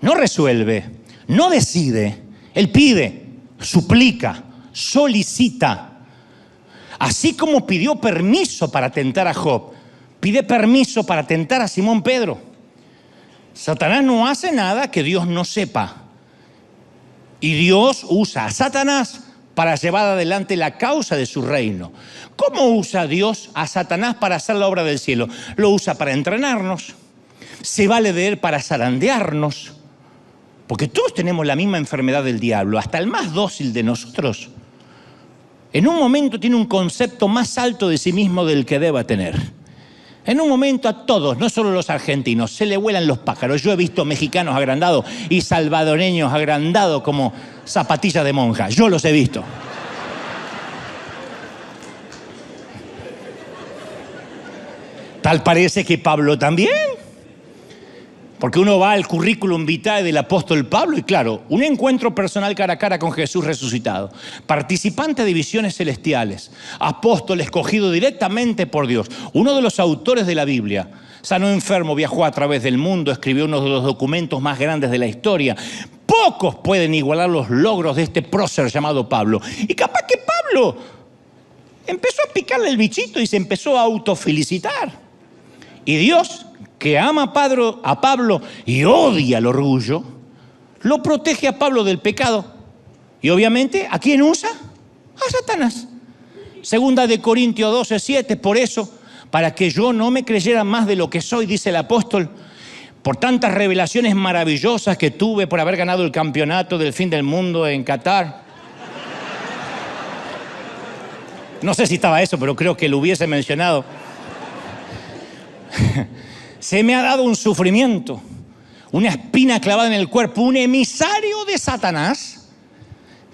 no resuelve, no decide. Él pide, suplica, solicita. Así como pidió permiso para tentar a Job, pide permiso para tentar a Simón Pedro. Satanás no hace nada que Dios no sepa. Y Dios usa a Satanás para llevar adelante la causa de su reino. ¿Cómo usa Dios a Satanás para hacer la obra del cielo? Lo usa para entrenarnos, Se vale de él para zarandearnos, porque todos tenemos la misma enfermedad del diablo. Hasta el más dócil de nosotros, en un momento tiene un concepto más alto de sí mismo del que deba tener. En un momento a todos, no solo los argentinos, se le vuelan los pájaros. Yo he visto mexicanos agrandados y salvadoreños agrandados como zapatillas de monja. Yo los he visto. Tal parece que Pablo también. Porque uno va al currículum vitae del apóstol Pablo y claro, un encuentro personal cara a cara con Jesús resucitado, participante de visiones celestiales, apóstol escogido directamente por Dios, uno de los autores de la Biblia, sanó enfermo, viajó a través del mundo, escribió uno de los documentos más grandes de la historia. Pocos pueden igualar los logros de este prócer llamado Pablo. Y capaz que Pablo empezó a picarle el bichito y se empezó a autofelicitar. Y Dios, que ama a Pablo y odia el orgullo, lo protege a Pablo del pecado. Y obviamente, ¿a quién usa? A Satanás. Segunda de Corintios 12:7, por eso, para que yo no me creyera más de lo que soy, dice el apóstol, por tantas revelaciones maravillosas que tuve por haber ganado el campeonato del fin del mundo en Qatar. No sé si estaba eso, pero creo que lo hubiese mencionado. Se me ha dado un sufrimiento, una espina clavada en el cuerpo, un emisario de Satanás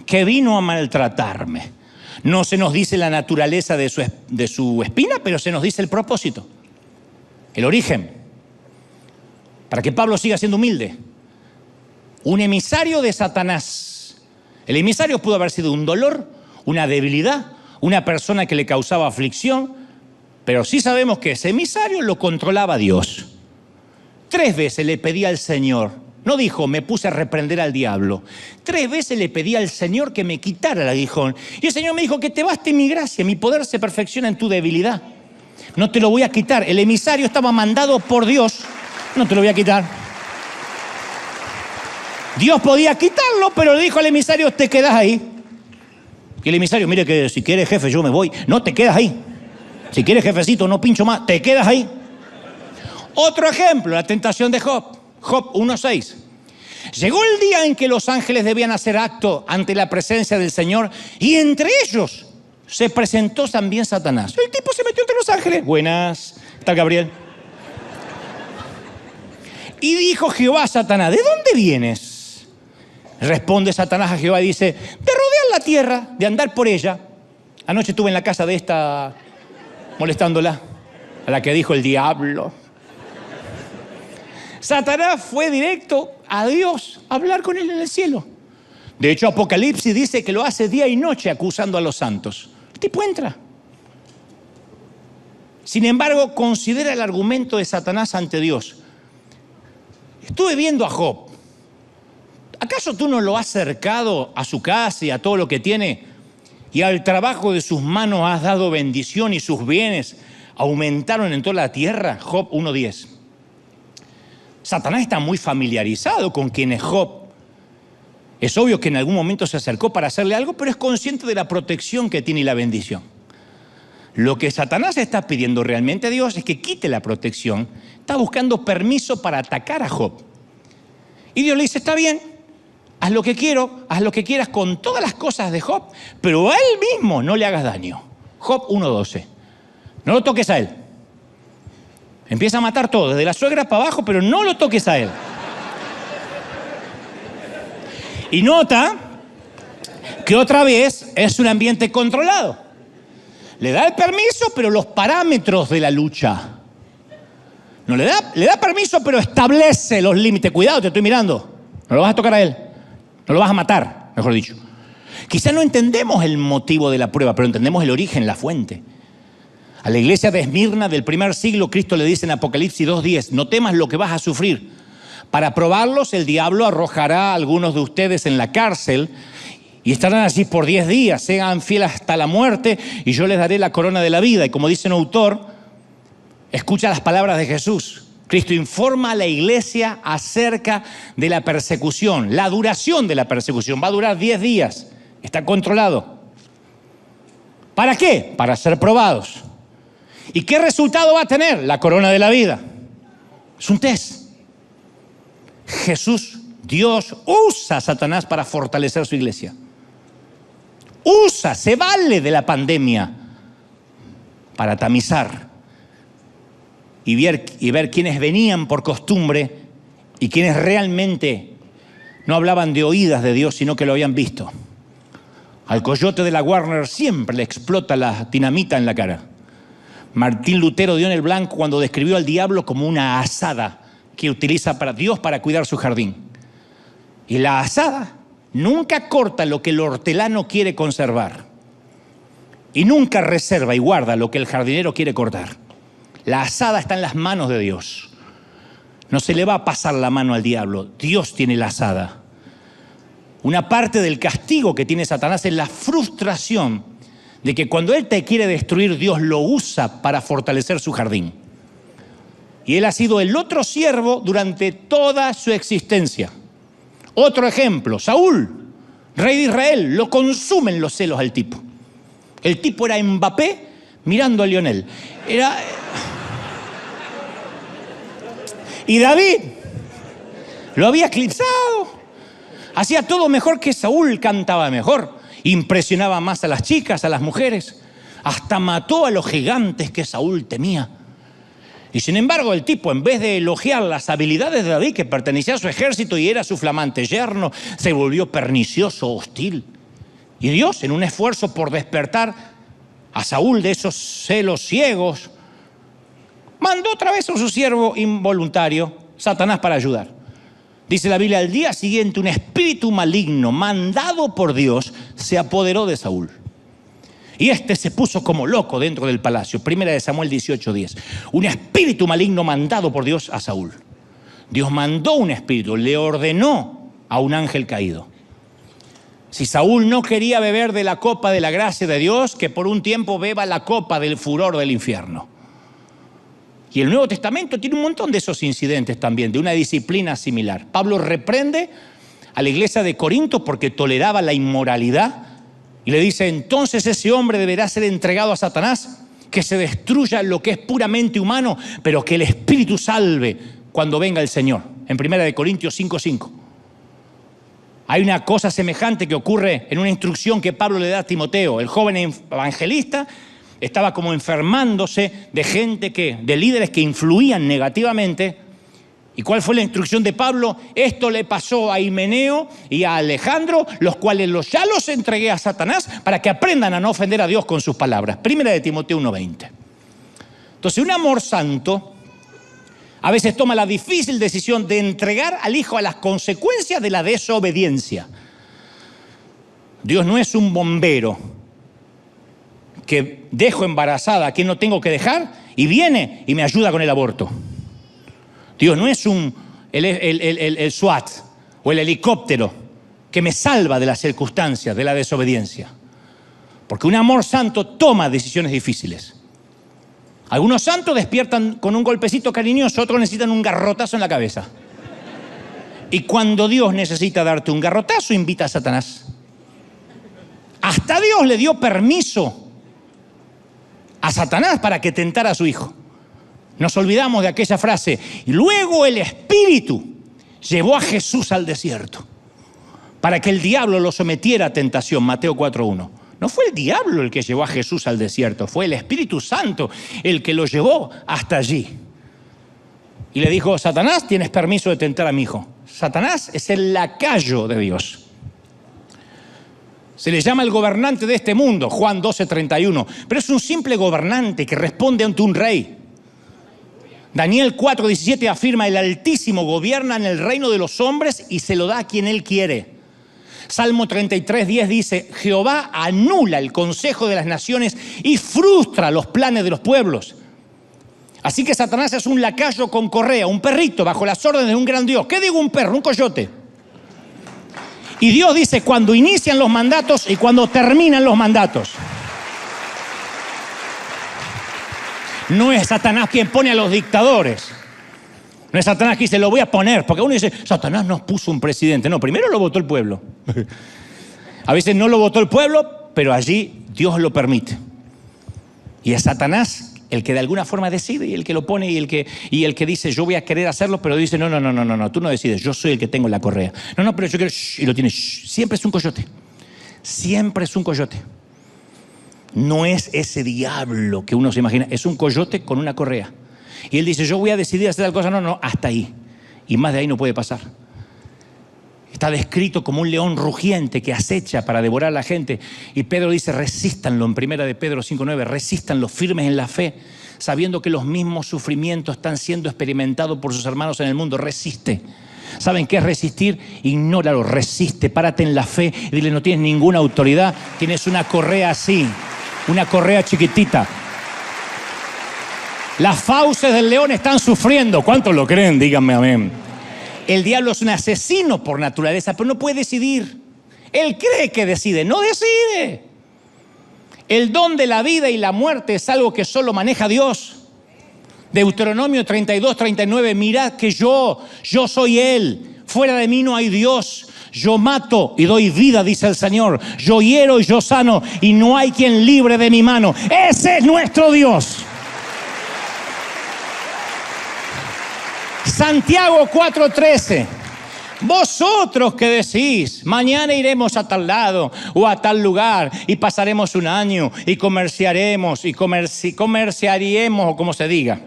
que vino a maltratarme. No se nos dice la naturaleza de su espina, pero se nos dice el propósito, el origen, para que Pablo siga siendo humilde. Un emisario de Satanás. El emisario pudo haber sido un dolor, una debilidad, una persona que le causaba aflicción, pero sí sabemos que ese emisario lo controlaba Dios. 3 veces le pedí al Señor, no dijo, me puse a reprender al diablo. 3 veces le pedí al Señor que me quitara el aguijón. Y el Señor me dijo, que te baste mi gracia, mi poder se perfecciona en tu debilidad. No te lo voy a quitar. El emisario estaba mandado por Dios, no te lo voy a quitar. Dios podía quitarlo, pero le dijo al emisario, te quedas ahí. Y el emisario, mire que si quieres jefe yo me voy. No, te quedas ahí. Si quieres jefecito, no pincho más, te quedas ahí. Otro ejemplo, la tentación de Job. Job 1:6. Llegó el día en que los ángeles debían hacer acto ante la presencia del Señor y entre ellos se presentó también Satanás. El tipo se metió entre los ángeles. Buenas, está Gabriel. Y dijo Jehová a Satanás, ¿de dónde vienes? Responde Satanás a Jehová y dice, de rodear la tierra, de andar por ella. Anoche estuve en la casa de esta molestándola, a la que dijo el diablo. Satanás fue directo a Dios a hablar con él en el cielo. De hecho, Apocalipsis dice que lo hace día y noche acusando a los santos. El tipo entra. Sin embargo, considera el argumento de Satanás ante Dios. Estuve viendo a Job. ¿Acaso tú no lo has acercado a su casa y a todo lo que tiene? Y al trabajo de sus manos has dado bendición y sus bienes aumentaron en toda la tierra. Job 1:10. Satanás está muy familiarizado con quién es Job. Es obvio que en algún momento se acercó para hacerle algo, pero es consciente de la protección que tiene y la bendición. Lo que Satanás está pidiendo realmente a Dios es que quite la protección. Está buscando permiso para atacar a Job. Y Dios le dice, está bien, haz lo que quiero, haz lo que quieras con todas las cosas de Job, pero a él mismo no le hagas daño. Job 1:12. No lo toques a él. Empieza a matar todo, desde la suegra para abajo, pero no lo toques a él. Y nota que otra vez es un ambiente controlado. Le da el permiso, pero los parámetros de la lucha. No le da permiso, pero establece los límites. Cuidado, te estoy mirando. No lo vas a tocar a él. No lo vas a matar, mejor dicho. Quizá no entendemos el motivo de la prueba, pero entendemos el origen, la fuente. A la iglesia de Esmirna del primer siglo, Cristo le dice en Apocalipsis 2:10, no temas lo que vas a sufrir. Para probarlos, el diablo arrojará a algunos de ustedes en la cárcel y estarán allí por 10 días. Sean fieles hasta la muerte y yo les daré la corona de la vida. Y como dice un autor, escucha las palabras de Jesús. Cristo informa a la iglesia acerca de la persecución, la duración de la persecución. Va a durar 10 días. Está controlado. ¿Para qué? Para ser probados. ¿Y qué resultado va a tener? La corona de la vida. Es un test. Jesús, Dios, usa a Satanás para fortalecer su iglesia. Se vale de la pandemia para tamizar y ver quiénes venían por costumbre y quienes realmente no hablaban de oídas de Dios, sino que lo habían visto. Al coyote de la Warner siempre le explota la dinamita en la cara. Martín Lutero dio en el blanco cuando describió al diablo como una azada que utiliza para Dios para cuidar su jardín. Y la azada nunca corta lo que el hortelano quiere conservar. Y nunca reserva y guarda lo que el jardinero quiere cortar. La azada está en las manos de Dios. No se le va a pasar la mano al diablo. Dios tiene la azada. Una parte del castigo que tiene Satanás es la frustración de que cuando él te quiere destruir, Dios lo usa para fortalecer su jardín. Y él ha sido el otro siervo durante toda su existencia. Otro ejemplo, Saúl, rey de Israel, lo consumen los celos al tipo. El tipo era Mbappé mirando a Lionel. Y David lo había eclipsado. Hacía todo mejor que Saúl, cantaba mejor, impresionaba más a las chicas, a las mujeres. Hasta mató a los gigantes que Saúl temía. Y sin embargo el tipo, en vez de elogiar las habilidades de David, que pertenecía a su ejército y era su flamante yerno, se volvió pernicioso, hostil. Y Dios, en un esfuerzo por despertar a Saúl de esos celos ciegos, mandó otra vez a su siervo involuntario, Satanás, para ayudar. Dice la Biblia, al día siguiente un espíritu maligno mandado por Dios se apoderó de Saúl. Y este se puso como loco dentro del palacio. Primera de Samuel 18:10. Un espíritu maligno mandado por Dios a Saúl. Dios mandó un espíritu, le ordenó a un ángel caído. Si Saúl no quería beber de la copa de la gracia de Dios, que por un tiempo beba la copa del furor del infierno. Y el Nuevo Testamento tiene un montón de esos incidentes también, de una disciplina similar. Pablo reprende a la iglesia de Corinto porque toleraba la inmoralidad y le dice, entonces ese hombre deberá ser entregado a Satanás, que se destruya lo que es puramente humano, pero que el Espíritu salve cuando venga el Señor. En 1 Corintios 5:5. Hay una cosa semejante que ocurre en una instrucción que Pablo le da a Timoteo. El joven evangelista estaba como enfermándose de gente de líderes que influían negativamente. ¿Y cuál fue la instrucción de Pablo? Esto le pasó a Himeneo y a Alejandro, los cuales ya los entregué a Satanás para que aprendan a no ofender a Dios con sus palabras. 1 Timoteo 1:20. Entonces, un amor santo a veces toma la difícil decisión de entregar al hijo a las consecuencias de la desobediencia. Dios no es un bombero que dejo embarazada a quien no tengo que dejar y viene y me ayuda con el aborto. Dios no es el SWAT o el helicóptero que me salva de las circunstancias de la desobediencia. Porque un amor santo toma decisiones difíciles. Algunos santos despiertan con un golpecito cariñoso, otros necesitan un garrotazo en la cabeza. Y cuando Dios necesita darte un garrotazo, invita a Satanás. Hasta Dios le dio permiso a Satanás para que tentara a su hijo. Nos olvidamos de aquella frase, y luego el Espíritu llevó a Jesús al desierto para que el diablo lo sometiera a tentación, Mateo 4:1. No fue el diablo el que llevó a Jesús al desierto, fue el Espíritu Santo el que lo llevó hasta allí. Y le dijo, Satanás, tienes permiso de tentar a mi hijo. Satanás es el lacayo de Dios. Se le llama el gobernante de este mundo, Juan 12:31, pero es un simple gobernante que responde ante un rey. Daniel 4:17 afirma, el Altísimo gobierna en el reino de los hombres y se lo da a quien Él quiere. Salmo 33:10 dice, Jehová anula el consejo de las naciones y frustra los planes de los pueblos. Así que Satanás es un lacayo con correa, un perrito bajo las órdenes de un gran Dios. ¿Qué digo un perro? Un coyote. Y Dios dice cuando inician los mandatos y cuando terminan los mandatos. No es Satanás quien pone a los dictadores. No es Satanás quien dice, lo voy a poner. Porque uno dice, Satanás nos puso un presidente. No, primero lo votó el pueblo. A veces no lo votó el pueblo, pero allí Dios lo permite. Y es Satanás El que de alguna forma decide y el que lo pone y el que dice yo voy a querer hacerlo, pero dice no, tú no decides, yo soy el que tengo la correa. No, pero yo quiero, y lo tiene, siempre es un coyote. Siempre es un coyote. No es ese diablo que uno se imagina, es un coyote con una correa. Y él dice, yo voy a decidir hacer tal cosa, no, hasta ahí. Y más de ahí no puede pasar. Está descrito como un león rugiente que acecha para devorar a la gente. Y Pedro dice, resístanlo, en 1 de Pedro 5:9, resístanlo, firmes en la fe, sabiendo que los mismos sufrimientos están siendo experimentados por sus hermanos en el mundo. Resiste. ¿Saben qué es resistir? Ignóralo, resiste, párate en la fe y dile, no tienes ninguna autoridad, tienes una correa así, una correa chiquitita. Las fauces del león están sufriendo. ¿Cuántos lo creen? Díganme amén. El diablo es un asesino por naturaleza, pero no puede decidir. Él cree que decide, no decide. El don de la vida y la muerte es algo que solo maneja Dios. Deuteronomio 32:39, mirad que yo soy Él. Fuera de mí no hay Dios. Yo mato y doy vida, dice el Señor. Yo hiero y yo sano y no hay quien libre de mi mano. Ese es nuestro Dios. Santiago 4:13. Vosotros que decís, mañana iremos a tal lado o a tal lugar y pasaremos un año y comerciaremos o como se diga.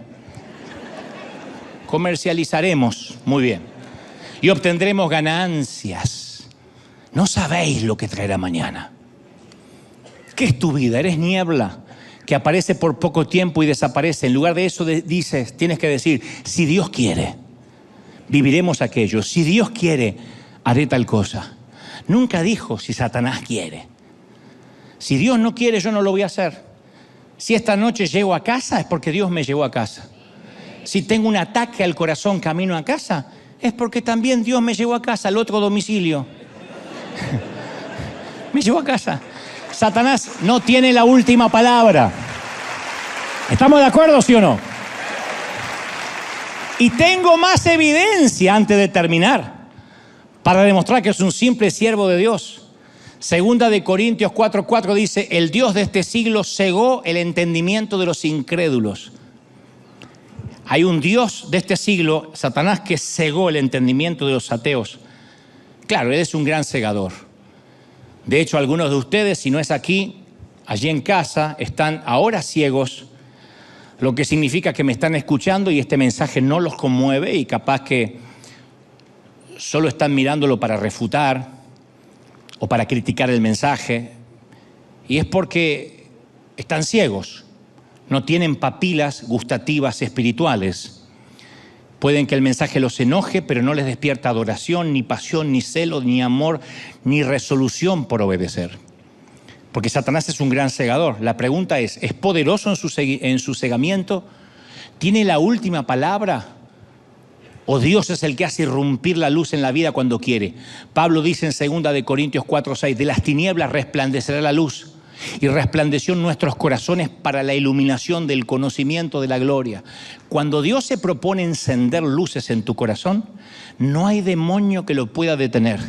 Comercializaremos, muy bien, y obtendremos ganancias. No sabéis lo que traerá mañana. ¿Qué es tu vida? ¿Eres niebla que aparece por poco tiempo y desaparece? En lugar de eso dices, tienes que decir, si Dios quiere, viviremos aquello. Si Dios quiere, haré tal cosa. Nunca dijo si Satanás quiere. Si Dios no quiere, yo no lo voy a hacer. Si esta noche llego a casa, es porque Dios me llevó a casa. Si tengo un ataque al corazón camino a casa, es porque también Dios me llevó a casa, al otro domicilio. Me llevó a casa. Satanás no tiene la última palabra. ¿Estamos de acuerdo, sí o no? Y tengo más evidencia antes de terminar para demostrar que es un simple siervo de Dios. 2 de Corintios 4:4 dice, el Dios de este siglo cegó el entendimiento de los incrédulos. Hay un Dios de este siglo, Satanás, que cegó el entendimiento de los ateos. Claro, él es un gran cegador. De hecho, algunos de ustedes, si no es aquí, allí en casa, están ahora ciegos, lo que significa que me están escuchando y este mensaje no los conmueve y capaz que solo están mirándolo para refutar o para criticar el mensaje. Y es porque están ciegos. No tienen papilas gustativas espirituales. Pueden que el mensaje los enoje, pero no les despierta adoración, ni pasión, ni celo, ni amor, ni resolución por obedecer. Porque Satanás es un gran cegador. La pregunta es poderoso en su cegamiento? ¿Tiene la última palabra? ¿O Dios es el que hace irrumpir la luz en la vida cuando quiere? Pablo dice en 2 de Corintios 4:6, de las tinieblas resplandecerá la luz. Y resplandeció en nuestros corazones para la iluminación del conocimiento de la gloria. Cuando Dios se propone encender luces en tu corazón, no hay demonio que lo pueda detener.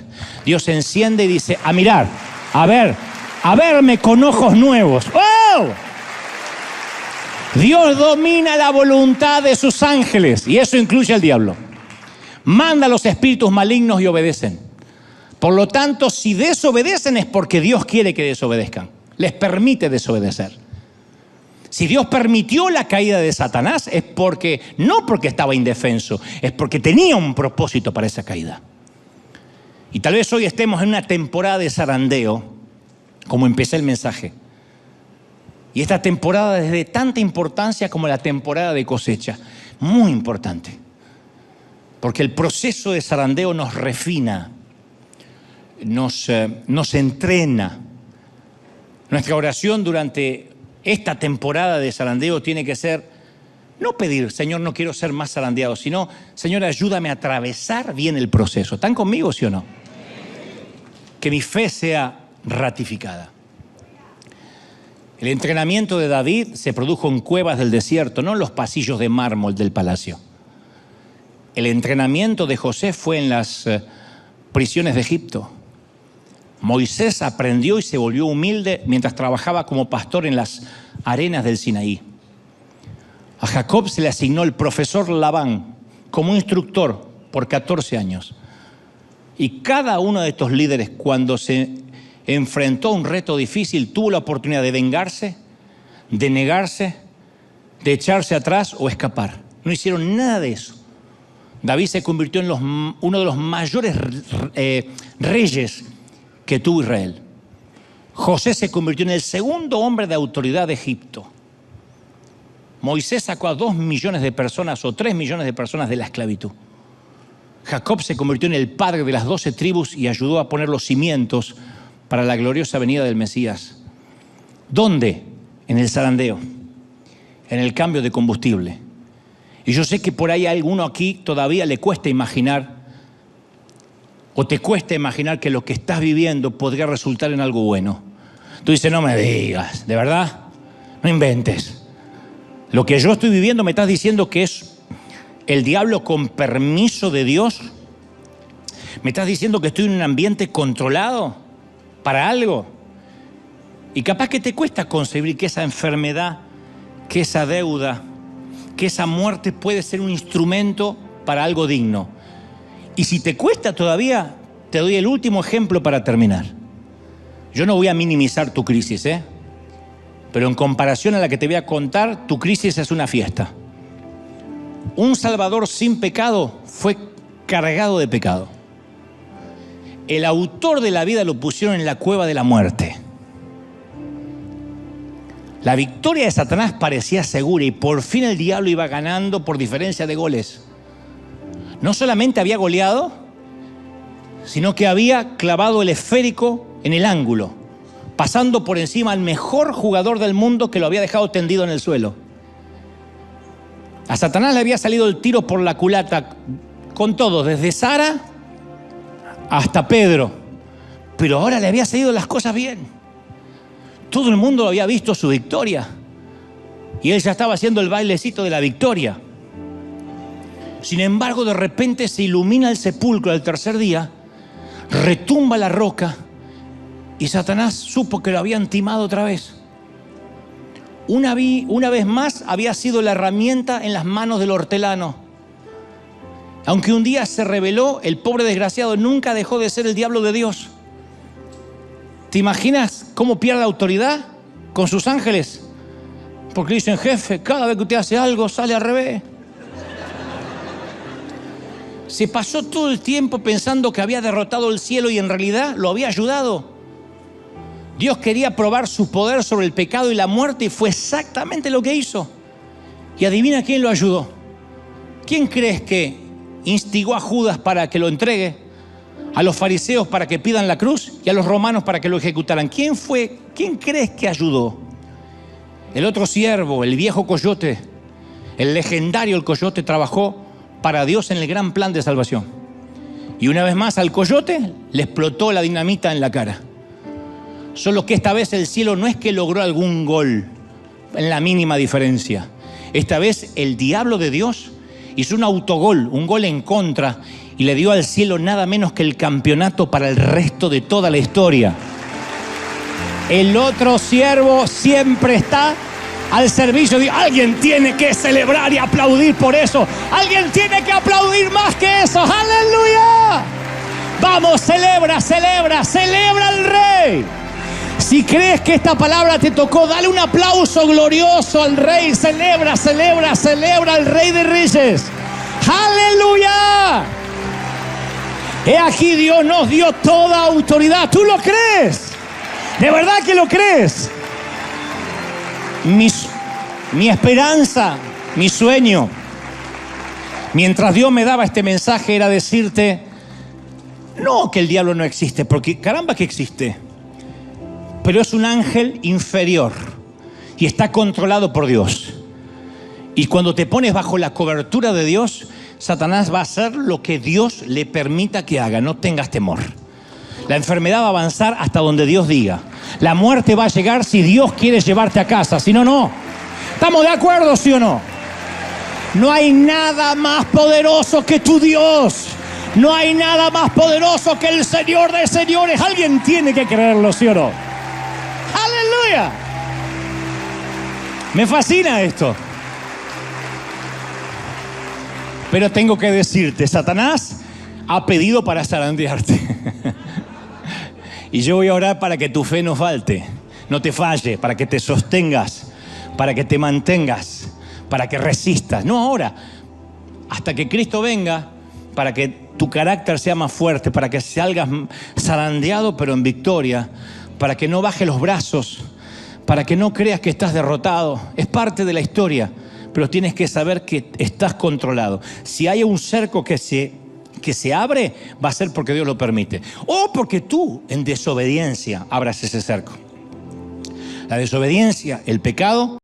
Dios enciende y dice, a mirar, a verme con ojos nuevos. ¡Wow! Dios domina la voluntad de sus ángeles, y eso incluye al diablo. Manda a los espíritus malignos y obedecen. Por lo tanto, si desobedecen es porque Dios quiere que desobedezcan. Les permite desobedecer. Si Dios permitió la caída de Satanás es porque, no porque estaba indefenso, es porque tenía un propósito para esa caída. Y tal vez hoy estemos en una temporada de zarandeo, como empecé el mensaje. Y esta temporada es de tanta importancia como la temporada de cosecha. Muy importante. Porque el proceso de zarandeo nos refina, nos entrena. Nuestra oración durante esta temporada de zarandeo tiene que ser, no pedir, Señor, no quiero ser más zarandeado, sino, Señor, ayúdame a atravesar bien el proceso. ¿Están conmigo, sí o no? Que mi fe sea ratificada. El entrenamiento de David se produjo en cuevas del desierto, no en los pasillos de mármol del palacio. El entrenamiento de José fue en las prisiones de Egipto. Moisés aprendió y se volvió humilde mientras trabajaba como pastor en las arenas del Sinaí. A Jacob se le asignó el profesor Labán como instructor por 14 años. Y cada uno de estos líderes, cuando se enfrentó a un reto difícil, tuvo la oportunidad de vengarse, de negarse, de echarse atrás o escapar. No hicieron nada de eso. David se convirtió en uno de los mayores reyes que tuvo Israel. José se convirtió en el segundo hombre de autoridad de Egipto. Moisés sacó a 2 millones de personas o 3 millones de personas de la esclavitud. Jacob se convirtió en el padre de las 12 tribus y ayudó a poner los cimientos para la gloriosa venida del Mesías. ¿Dónde? En el zarandeo, en el cambio de combustible. Y yo sé que por ahí a alguno aquí todavía le cuesta imaginar, o te cuesta imaginar que lo que estás viviendo podría resultar en algo bueno. Tú dices, no me digas, ¿de verdad? No inventes. Lo que yo estoy viviendo me estás diciendo que es el diablo con permiso de Dios. Me estás diciendo que estoy en un ambiente controlado para algo. Y capaz que te cuesta concebir que esa enfermedad, que esa deuda, que esa muerte puede ser un instrumento para algo digno. Y si te cuesta todavía, te doy el último ejemplo para terminar. Yo no voy a minimizar tu crisis, pero en comparación a la que te voy a contar, tu crisis es una fiesta. Un Salvador sin pecado fue cargado de pecado. El autor de la vida lo pusieron en la cueva de la muerte. La victoria de Satanás parecía segura y por fin el diablo iba ganando por diferencia de goles. No solamente había goleado, sino que había clavado el esférico en el ángulo, pasando por encima al mejor jugador del mundo que lo había dejado tendido en el suelo. A Satanás le había salido el tiro por la culata con todo, desde Sara hasta Pedro. Pero ahora le había salido las cosas bien. Todo el mundo había visto su victoria y él ya estaba haciendo el bailecito de la victoria. Sin embargo, de repente se ilumina el sepulcro del tercer día, retumba la roca y Satanás supo que lo habían timado otra vez. Una vez más había sido la herramienta en las manos del hortelano. Aunque un día se rebeló, el pobre desgraciado nunca dejó de ser el diablo de Dios. ¿Te imaginas cómo pierde autoridad con sus ángeles? Porque le dicen, jefe, cada vez que usted hace algo sale al revés. Se pasó todo el tiempo pensando que había derrotado el cielo y en realidad lo había ayudado. Dios quería probar su poder sobre el pecado y la muerte y fue exactamente lo que hizo. Y adivina quién lo ayudó. ¿Quién crees que instigó a Judas para que lo entregue? A los fariseos para que pidan la cruz y a los romanos para que lo ejecutaran. ¿Quién crees que ayudó? El otro siervo, el viejo coyote, el legendario el coyote, trabajó para Dios en el gran plan de salvación. Y una vez más al coyote le explotó la dinamita en la cara. Solo que esta vez el cielo no es que logró algún gol en la mínima diferencia. Esta vez el diablo de Dios hizo un autogol, un gol en contra, y le dio al cielo nada menos que el campeonato para el resto de toda la historia. El otro siervo siempre está al servicio de... Alguien tiene que celebrar y aplaudir por eso. Alguien tiene que aplaudir más que eso. ¡Aleluya! Vamos, celebra, celebra, celebra al Rey. Si crees que esta palabra te tocó, dale un aplauso glorioso al Rey. Celebra, celebra, celebra al Rey de Reyes. ¡Aleluya! He aquí Dios nos dio toda autoridad. ¿Tú lo crees? ¿De verdad que lo crees? Mi esperanza, mi sueño, mientras Dios me daba este mensaje, era decirte, no que el diablo no existe, porque caramba que existe, pero es un ángel inferior y está controlado por Dios. Y cuando te pones bajo la cobertura de Dios, Satanás va a hacer lo que Dios le permita que haga. No tengas temor. La enfermedad va a avanzar hasta donde Dios diga. La muerte va a llegar si Dios quiere llevarte a casa. Si no, no. ¿Estamos de acuerdo, sí o no? No hay nada más poderoso que tu Dios. No hay nada más poderoso que el Señor de señores. Alguien tiene que creerlo, ¿sí o no? ¡Aleluya! Me fascina esto. Pero tengo que decirte, Satanás ha pedido para zarandearte. Y yo voy a orar para que tu fe no falte, no te falle, para que te sostengas, para que te mantengas, para que resistas. No ahora, hasta que Cristo venga, para que tu carácter sea más fuerte, para que salgas zarandeado pero en victoria, para que no bajes los brazos, para que no creas que estás derrotado. Es parte de la historia, pero tienes que saber que estás controlado. Si hay un cerco que se abre, va a ser porque Dios lo permite, o porque tú en desobediencia abras ese cerco. La desobediencia, el pecado,